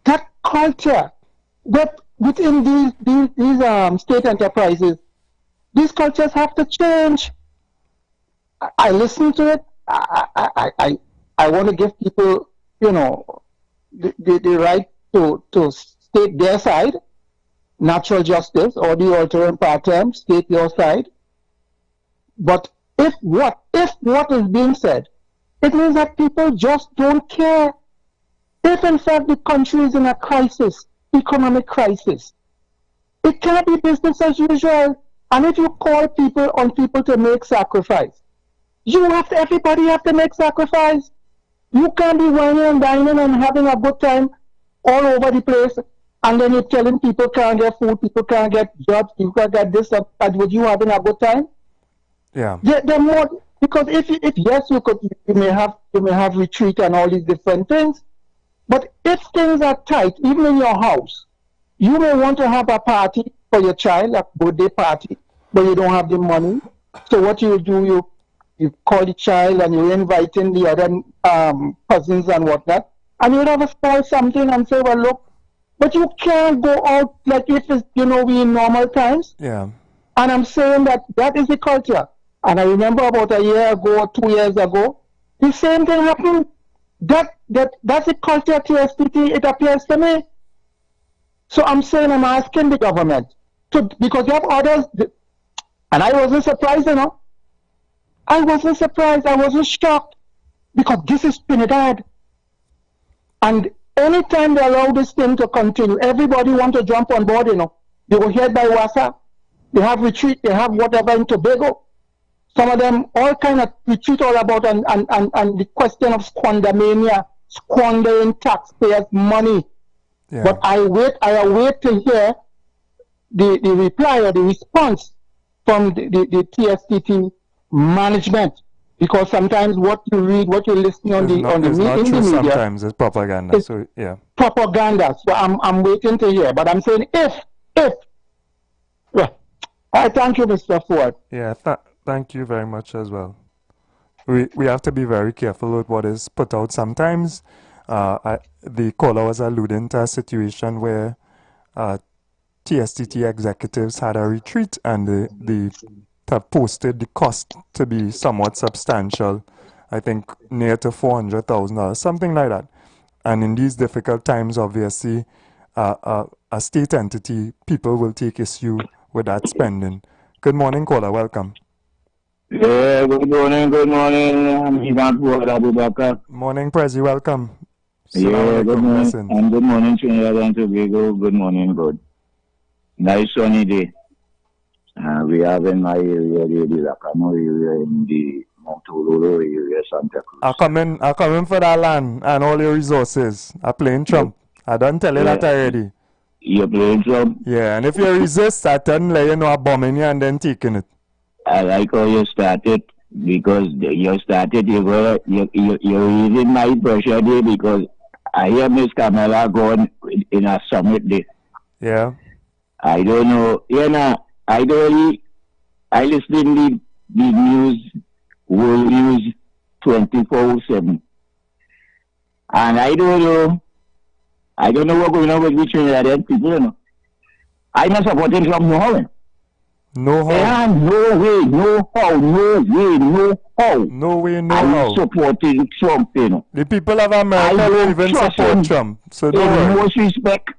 that within these state enterprises, these cultures have to change. I listen to it. I want to give people, you know, the right to state their side, natural justice, or the alternate part term, state your side. But if what is being said, it means that people just don't care. If in fact the country is in a crisis, economic crisis, it can't be business as usual. And if you call on people to make sacrifice, everybody have to make sacrifice. You can't be whining and dining and having a good time all over the place, and then you're telling people can't get food, people can't get jobs, people can't get this, and would you having a good time? Yeah. They're more, because if yes, you may have retreat and all these different things, but if things are tight, even in your house, you may want to have a party for your child, a birthday party, but you don't have the money. So what you do, you call the child and you're inviting the other cousins and whatnot, and you'd have a spoil something and say, well, look, but you can't go out like if it's, you know, we in normal times. Yeah. And I'm saying that is the culture. And I remember about a year ago or 2 years ago, the same thing happened. That's the culture of TSTT, it appears to me. So I'm saying, I'm asking the government, because you have others, and I wasn't surprised, you know. I wasn't surprised, I wasn't shocked, because this is Trinidad. And anytime they allow this thing to continue, everybody want to jump on board, you know. They were here by WASA, they have retreat, they have whatever in Tobago. Some of them all kind of retreat all about and the question of squandermania, squandering taxpayers' money. Yeah. But I await to hear the reply or the response from the TSTT management, because sometimes what you read, what you listen on the media, sometimes it's propaganda. So yeah, propaganda. So I'm waiting to hear. But I'm saying if well, I thank you, Mr. Ford. Yeah. Thank you very much as well. We have to be very careful with what is put out. Sometimes the caller was alluding to a situation where TSTT executives had a retreat and they have posted the cost to be somewhat substantial. I think near to $400,000, something like that. And in these difficult times, obviously, a state entity, people will take issue with that spending. Good morning, caller. Welcome. Yeah, good morning. I'm Ivan Fuad Abubakar. Morning, Prezi, welcome. Yeah, good morning. And good morning, Trinidad and Tobago. Good morning, God. Nice sunny day. We have in my area, the Lacamo area, in the Montololo area, Santa Cruz. I come in for that land and all your resources. I playing Trump. I don't tell you that already. You're playing Trump? Yeah, and if you resist, I tell you know a bombing you and then taking it. I like how you started, because you started, you're easing my pressure there, because I hear Miss Kamala going in a summit day. Yeah. I don't know. You know, I listen to the news, world news 24/7. And I don't know what's going on with the Trinidadian people, you know. I'm not supporting Trump, no how. No how. Yeah, no way, no how, no way, no how. No way, no how. I'm supporting Trump, you know. The people of America will even support Trump. So don't worry. In most respect,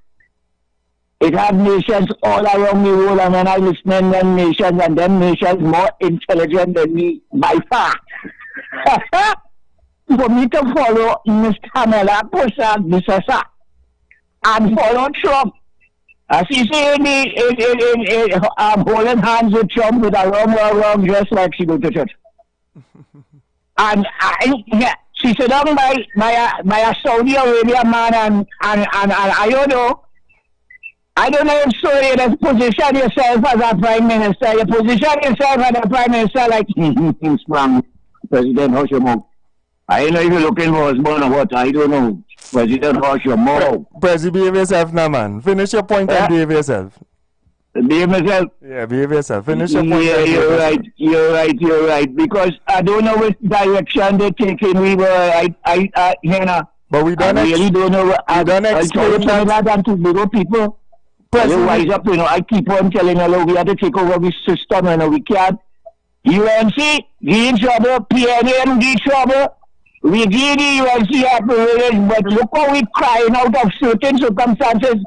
it have nations all around the world, and when I listen to them nations, and them nations more intelligent than me by far. For me to follow Mr. Kamala Pusha and follow Trump, as he said, holding hands with Trump with a wrong dress like she go to church. And she said, by a Saudi Arabia man, and I don't know. I don't know if so you position yourself as a prime minister. You position yourself as a prime minister like from President Hoshimo. I don't know if you're looking for husband or what. I don't know. President Hoshimo. President, behave yourself now, man. Finish your point and behave yourself. Behave yourself? Yeah, behave yourself. Finish your point. Yeah, you're right. Because I don't know which direction they're taking. We were, but we don't really don't know. I don't explain that and to little people. Wise up, you know, I keep on telling you, we have to take over this system, and we can't. UNC, be in trouble, PNM, be in trouble. We give the UNC apparatus, but look how we're crying out of certain circumstances.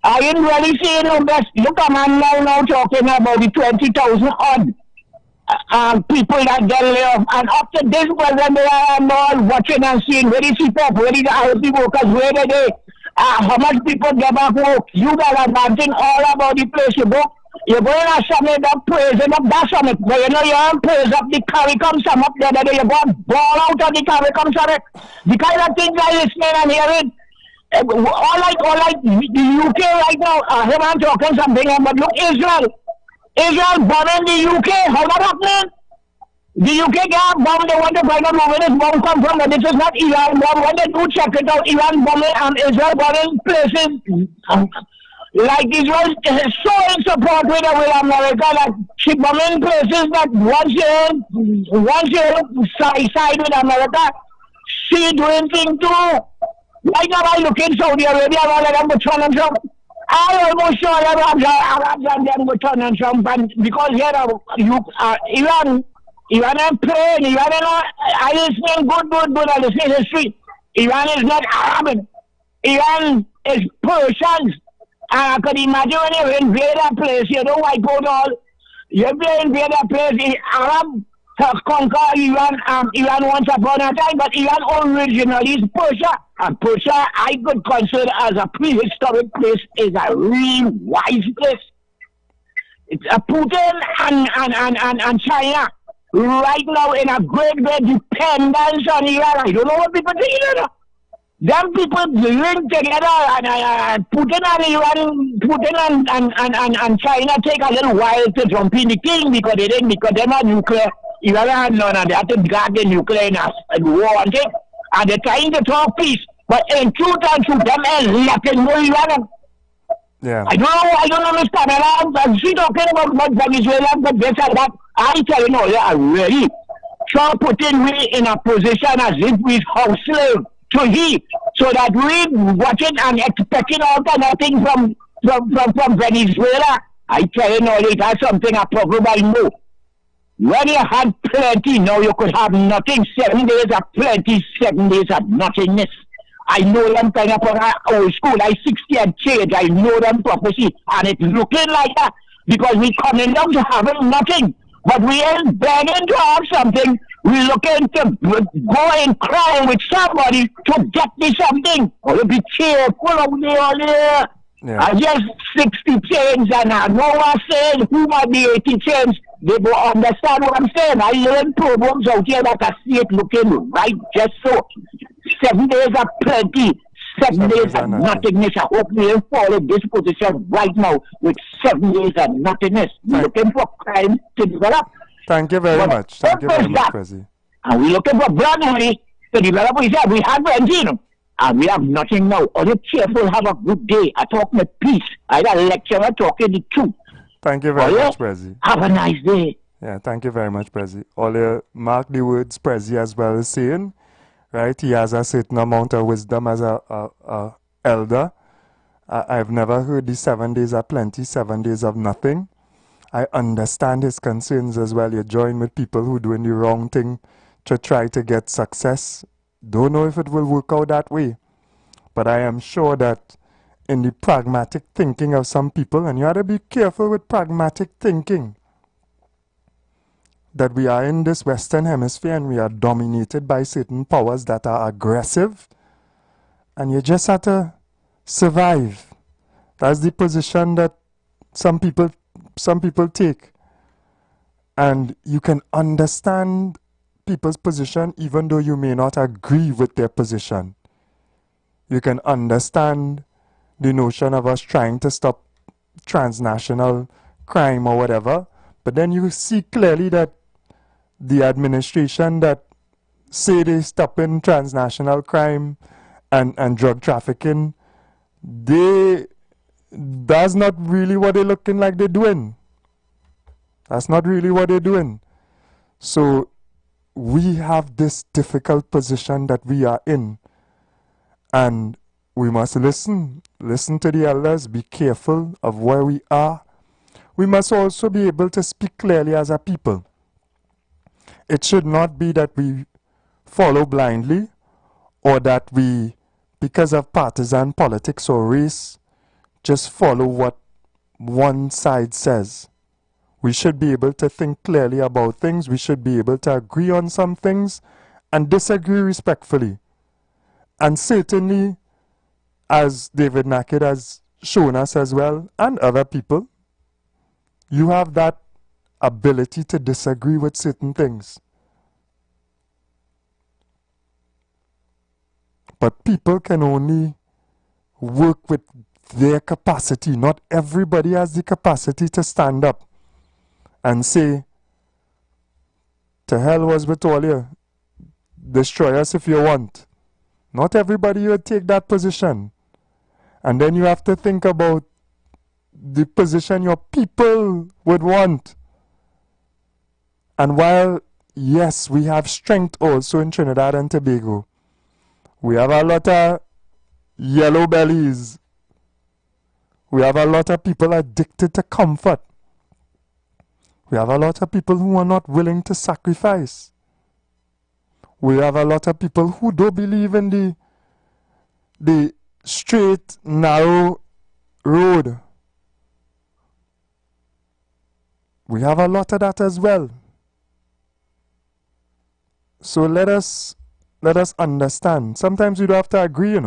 I ain't really saying no best. Look at man now talking about the 20,000 odd people that get laid off. And after this president, they are all watching and seeing where is CPAP, where is the IOP workers, where are they? How much people get back work? You guys are dancing all about the place you go. You're going to summit up, praising up that summit. But you know, you don't praise up the CARICOM summit the other day. You go ball out of the CARICOM summit. The kind of things I listening and hearing. All like the UK right now. Him I'm talking something, but look, Israel bombing the UK. How that happening? The UK got bomb, they want to find out where this bomb come from, but this is not Iran bomb. When they do check it out, Iran bombing and Israel bombing places like Israel is so in support with America that she bombing places that once you side with America, she doing things too. Right now I look in Saudi Arabia, all of them with Donald Trump. I almost sure Arabs and them with Donald Trump, and because here Iran is playing, I listen good, I listen history. Iran is not Arab. Iran is Persians. And I could imagine when you invade a place, you don't wipe out all. You invade a place, Arab conquer Iran, Iran once upon a time, but Iran originally is Persia. And Persia, I could consider as a prehistoric place, is a real wise place. It's a Putin and China. Right now in a great dependence on Iran. I don't know what people think, you know. Them people link together and Putin and China take a little while to jump in the king because they are nuclear. Iran had none and they have to guard the nuclear in war and thing. And they're trying to talk peace. But in truth, them is letting go Iran. Yeah. I don't know Miss Kamala. She talking about Venezuela, but this and that. I tell you, already. Trump putting me in a position as if we're house slave to he, so that we watching and expecting all kind of things from Venezuela. I tell you, that's something I probably know. When you had plenty, now you could have nothing. 7 days of plenty, 7 days of nothingness. I know them kind of from old school. I 60 and change. I know them prophecy. And it's looking like that because we coming down to having nothing. But we ain't begging to have something. We're looking to go and cry with somebody to get me something. Or be cheerful out there. Yeah. I just 60 chains and I know what I'm saying. Who might be 80 chains? They will understand what I'm saying. I learn programs out here that I see it looking right just so. 7 days of plenty, 7 days of nothingness. I hope we will fall in this position right now with 7 days of nothingness. We're looking for crime to develop. Thank you very much. Thank you very much, Prezi. And we're looking for blood money to develop. We said we had benzene. And we have nothing now. Are you careful? Have a good day. I talk with peace. I got a lecturer talking the truth. Thank you very much, Prezi. Have a nice day. Yeah, thank you very much, Prezi. All mark the words Prezi as well is saying, right? He has a certain amount of wisdom as a elder. I've never heard the 7 days are plenty, 7 days of nothing. I understand his concerns as well. You join with people who are doing the wrong thing to try to get success. Don't know if it will work out that way. But I am sure that in the pragmatic thinking of some people, and you have to be careful with pragmatic thinking, that we are in this Western Hemisphere and we are dominated by certain powers that are aggressive, and you just have to survive. That's the position that some people take. And you can understand people's position even though you may not agree with their position. You can understand the notion of us trying to stop transnational crime or whatever, but then you see clearly that the administration that say they stopping transnational crime and drug trafficking, that's not really what they're looking like they're doing. That's not really what they're doing. So we have this difficult position that we are in, and we must listen to the elders, be careful of where we are. We must also be able to speak clearly as a people. It should not be that we follow blindly, or that we, because of partisan politics or race, just follow what one side says. We should be able to think clearly about things. We should be able to agree on some things and disagree respectfully. And certainly, as David Naked has shown us as well, and other people, you have that ability to disagree with certain things. But people can only work with their capacity. Not everybody has the capacity to stand up and say, to hell was with all you. Destroy us if you want. Not everybody would take that position. And then you have to think about the position your people would want. And while, yes, we have strength also in Trinidad and Tobago, we have a lot of yellow bellies. We have a lot of people addicted to comfort. We have a lot of people who are not willing to sacrifice. We have a lot of people who don't believe in the straight, narrow road. We have a lot of that as well. So let us understand. Sometimes we don't have to agree,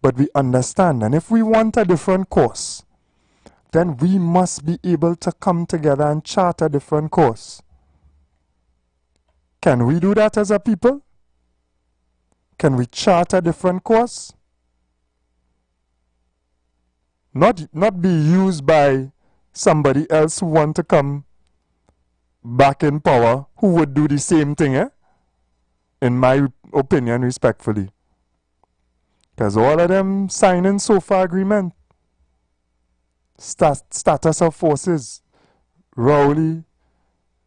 but we understand. And if we want a different course, then we must be able to come together and chart a different course. Can we do that as a people? Can we chart a different course? Not be used by somebody else who want to come back in power, who would do the same thing, in my opinion, respectfully. Because all of them signing SOFA agreement. Status of forces. Rowley,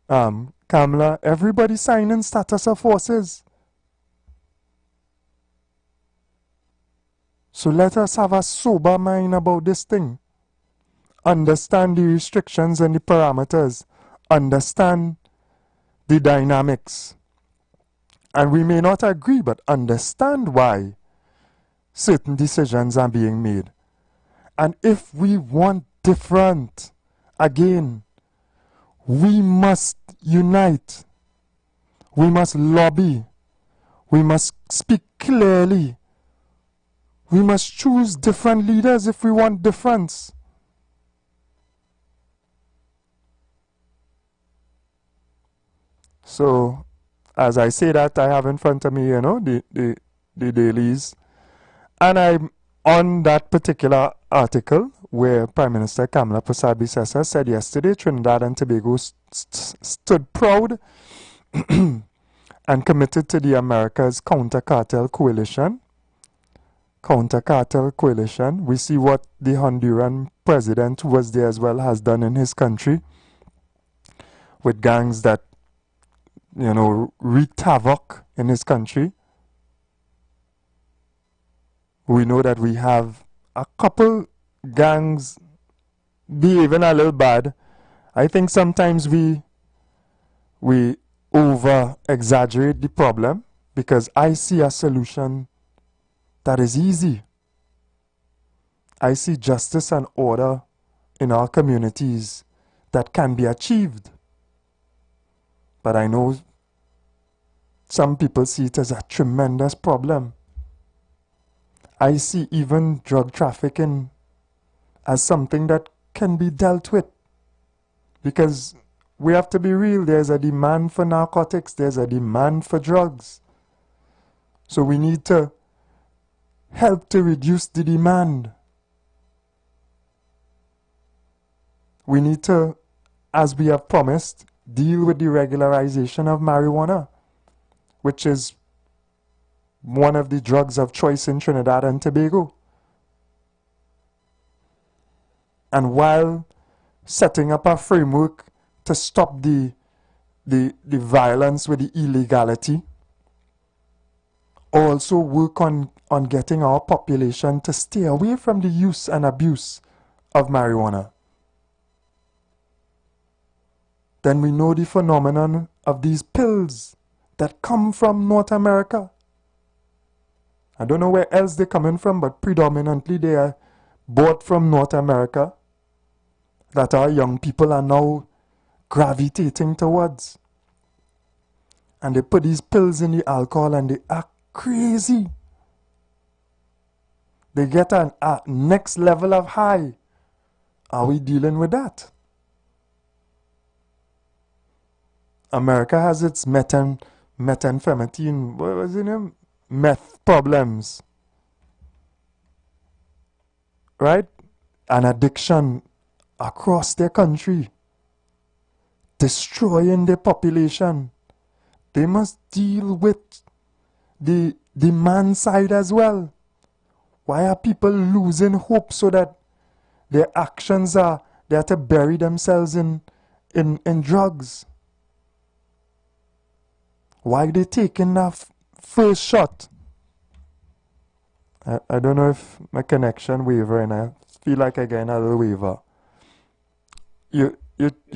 Kamala, everybody signing status of forces. So let us have a sober mind about this thing. Understand the restrictions and the parameters. Understand the dynamics. And we may not agree, but understand why certain decisions are being made. And if we want different, again, we must unite. We must lobby. We must speak clearly. We must choose different leaders if we want difference. So, as I say that, I have in front of me, the dailies. And I'm on that particular article where Prime Minister Kamala Prasad-Bissessar said yesterday Trinidad and Tobago stood proud and committed to the America's counter-cartel coalition. Counter-cartel coalition. We see what the Honduran president, who was there as well, has done in his country with gangs that, you know, wreaked havoc in his country. We know that we have a couple gangs behaving a little bad. I think sometimes we over-exaggerate the problem, because I see a solution that is easy. I see justice and order in our communities that can be achieved. But I know some people see it as a tremendous problem. I see even drug trafficking as something that can be dealt with. Because we have to be real, there's a demand for narcotics, there's a demand for drugs. So we need to help to reduce the demand. We need to, as we have promised, deal with the regularization of marijuana, which is one of the drugs of choice in Trinidad and Tobago. And while setting up a framework to stop the violence with the illegality, also work on getting our population to stay away from the use and abuse of marijuana. Then we know the phenomenon of these pills that come from North America. I don't know where else they're coming from, but predominantly they are bought from North America, that our young people are now gravitating towards. And they put these pills in the alcohol and they act crazy. They get a next level of high. Are we dealing with that? America has its methamphetamine, what was it name? Meth problems. Right? An addiction across their country, destroying their population. They must deal with the demand side as well. Why are people losing hope so that their actions are, they have to bury themselves in drugs? Why they taking that first shot? I don't know if my connection waver, and I feel like I get a little waver. You're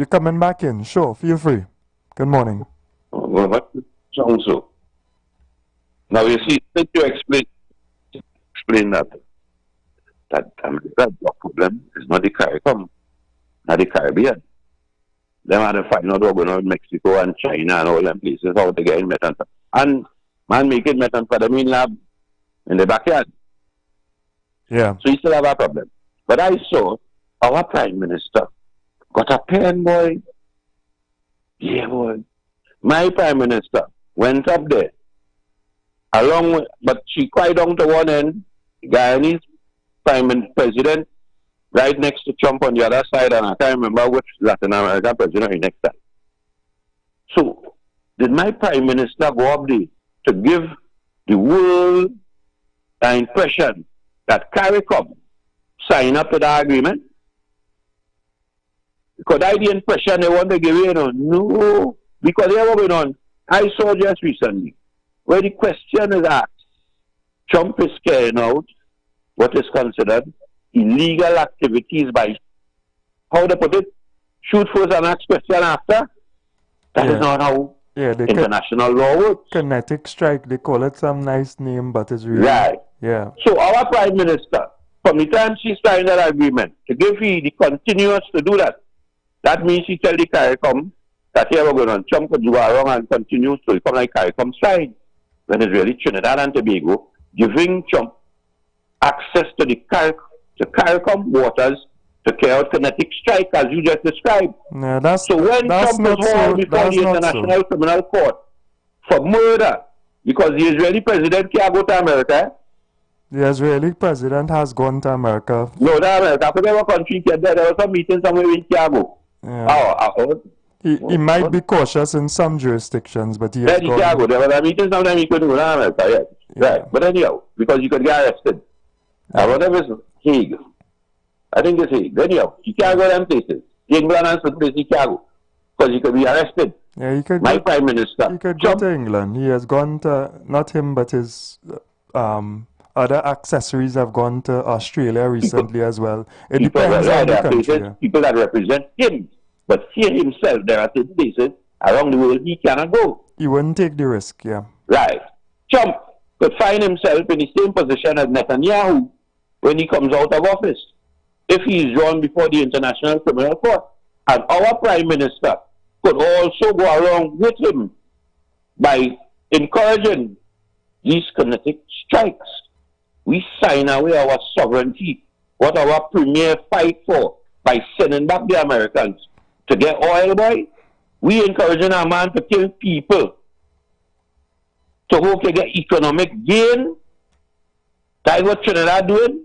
coming back in? Sure, feel free. Good morning. Well, what sounds so? Now you see, let you explain that America's problem is not the CARICOM, not the Caribbean. Them had to find out what's going on in Mexico and China and all them places how to get in methamphetamine. And man making methamphetamine lab in the backyard. Yeah. So you still have a problem. But I saw our Prime Minister got a pen, boy. Yeah, boy. My Prime Minister went up there, along with, but she cried down to one end, Guyanese President, right next to Trump on the other side, and I can't remember which Latin American president next time. So, did my Prime Minister go up there to give the world the impression that CARICOM signed up to the agreement? Because I the impression they want to give you, no, because they are going on. I saw just recently where the question is asked. Trump is carrying out what is considered illegal activities by, how to put it, shoot first and ask question after. That is not how international law works. Kinetic strike, they call it some nice name, but it's really... Right. Yeah. So our Prime Minister, from the time she signed that agreement, to give you the continuous to do that, that means she tell the CARICOM that here we're going on. Trump could do wrong and continues to come like CARICOM side. When it's really Trinidad and Tobago giving Trump access to the CARICOM waters to carry out kinetic strike, as you just described. Yeah, that's, so when that's Trump was hauled before the International Criminal Court for murder, because the Israeli president can't go to America, The Israeli president has gone to America. No, that America. I forget what country he there. There was some meeting somewhere in Chicago. Yeah. He might be cautious in some jurisdictions, but he has gone. Chicago. There was a meeting sometime he couldn't go to America, yes. Yeah. Right. But anyhow, because you could get arrested. Whatever is Hague. I think it's Hague. Anyhow, you can't go to them places. England and certain places, Chicago. Because you could be arrested. Yeah, he could. My Prime Minister. He could go to England. He has gone to, not him, but his other accessories have gone to Australia recently as well. It depends on the country. People that represent him. But he himself, there are certain places around the world he cannot go. He wouldn't take the risk, yeah. Right. Trump could find himself in the same position as Netanyahu when he comes out of office, if he is drawn before the International Criminal Court. And our Prime Minister could also go along with him by encouraging these kinetic strikes. We sign away our sovereignty, what our premier fight for, by sending back the Americans to get oil, boy. We encouraging our man to kill people to hope to get economic gain. That's what Trinidad doing.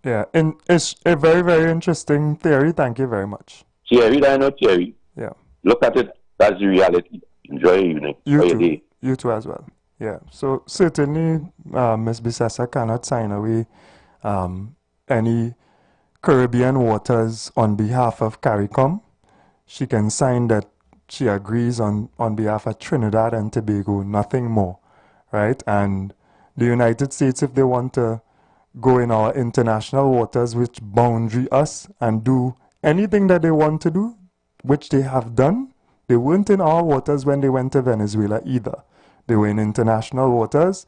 Yeah, and it's a very, very interesting theory. Thank you very much. Theory, I know theory. Yeah. Look at it as the reality. Enjoy your evening. You Enjoy too. your day. You too as well. Yeah. So certainly, Ms. Bissessa cannot sign away any Caribbean waters on behalf of CARICOM. She can sign that she agrees on behalf of Trinidad and Tobago, nothing more, right? And the United States, if they want to go in our international waters which boundary us and do anything that they want to do, which they have done, they weren't in our waters when they went to Venezuela either. They were in international waters.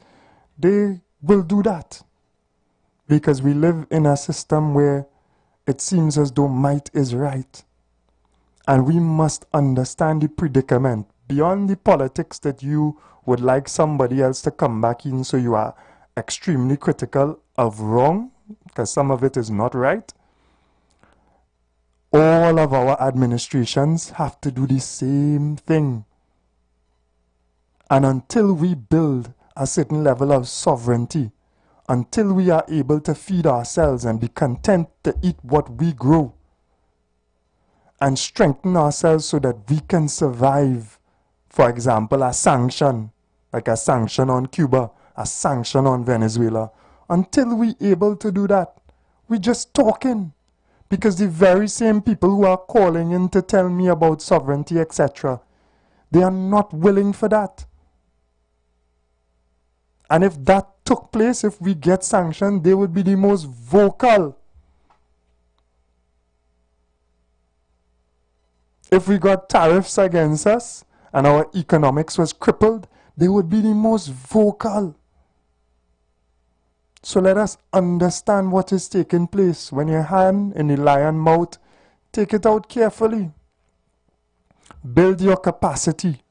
They will do that because we live in a system where it seems as though might is right. And we must understand the predicament beyond the politics that you would like somebody else to come back in, so you are extremely critical of wrong, because some of it is not right. All of our administrations have to do the same thing. And until we build a certain level of sovereignty, until we are able to feed ourselves and be content to eat what we grow, and strengthen ourselves so that we can survive, for example, a sanction, like a sanction on Cuba, a sanction on Venezuela, until we able to do that, we're just talking. Because the very same people who are calling in to tell me about sovereignty, etc., they are not willing for that. And if that took place, if we get sanctioned, they would be the most vocal. If we got tariffs against us and our economics was crippled, they would be the most vocal. So let us understand what is taking place. When your hand in the lion mouth, take it out carefully. Build your capacity.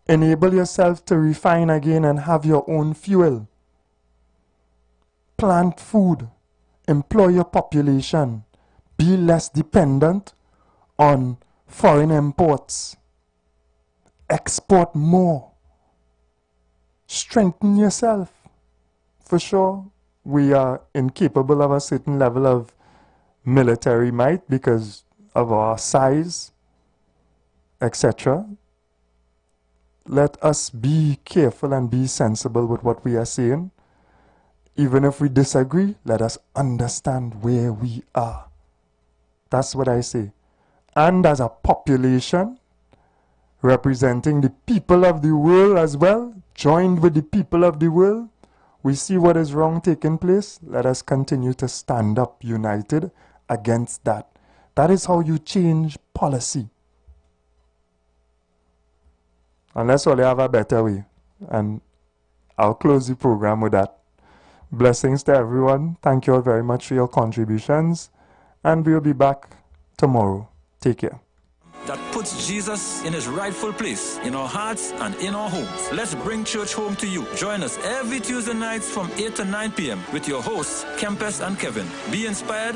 Enable yourself to refine again and have your own fuel. Plant food. Employ your population. Be less dependent on foreign imports. Export more. Strengthen yourself. For sure, we are incapable of a certain level of military might because of our size, etc. Let us be careful and be sensible with what we are saying. Even if we disagree, let us understand where we are. That's what I say. And as a population, representing the people of the world as well, joined with the people of the world, we see what is wrong taking place. Let us continue to stand up united against that. That is how you change policy. Unless only have a better way. And I'll close the program with that. Blessings to everyone. Thank you all very much for your contributions. And we'll be back tomorrow. Take care. That puts Jesus in his rightful place in our hearts and in our homes. Let's bring church home to you. Join us every Tuesday nights from 8 to 9 p.m. with your hosts, Kempes and Kevin. Be inspired.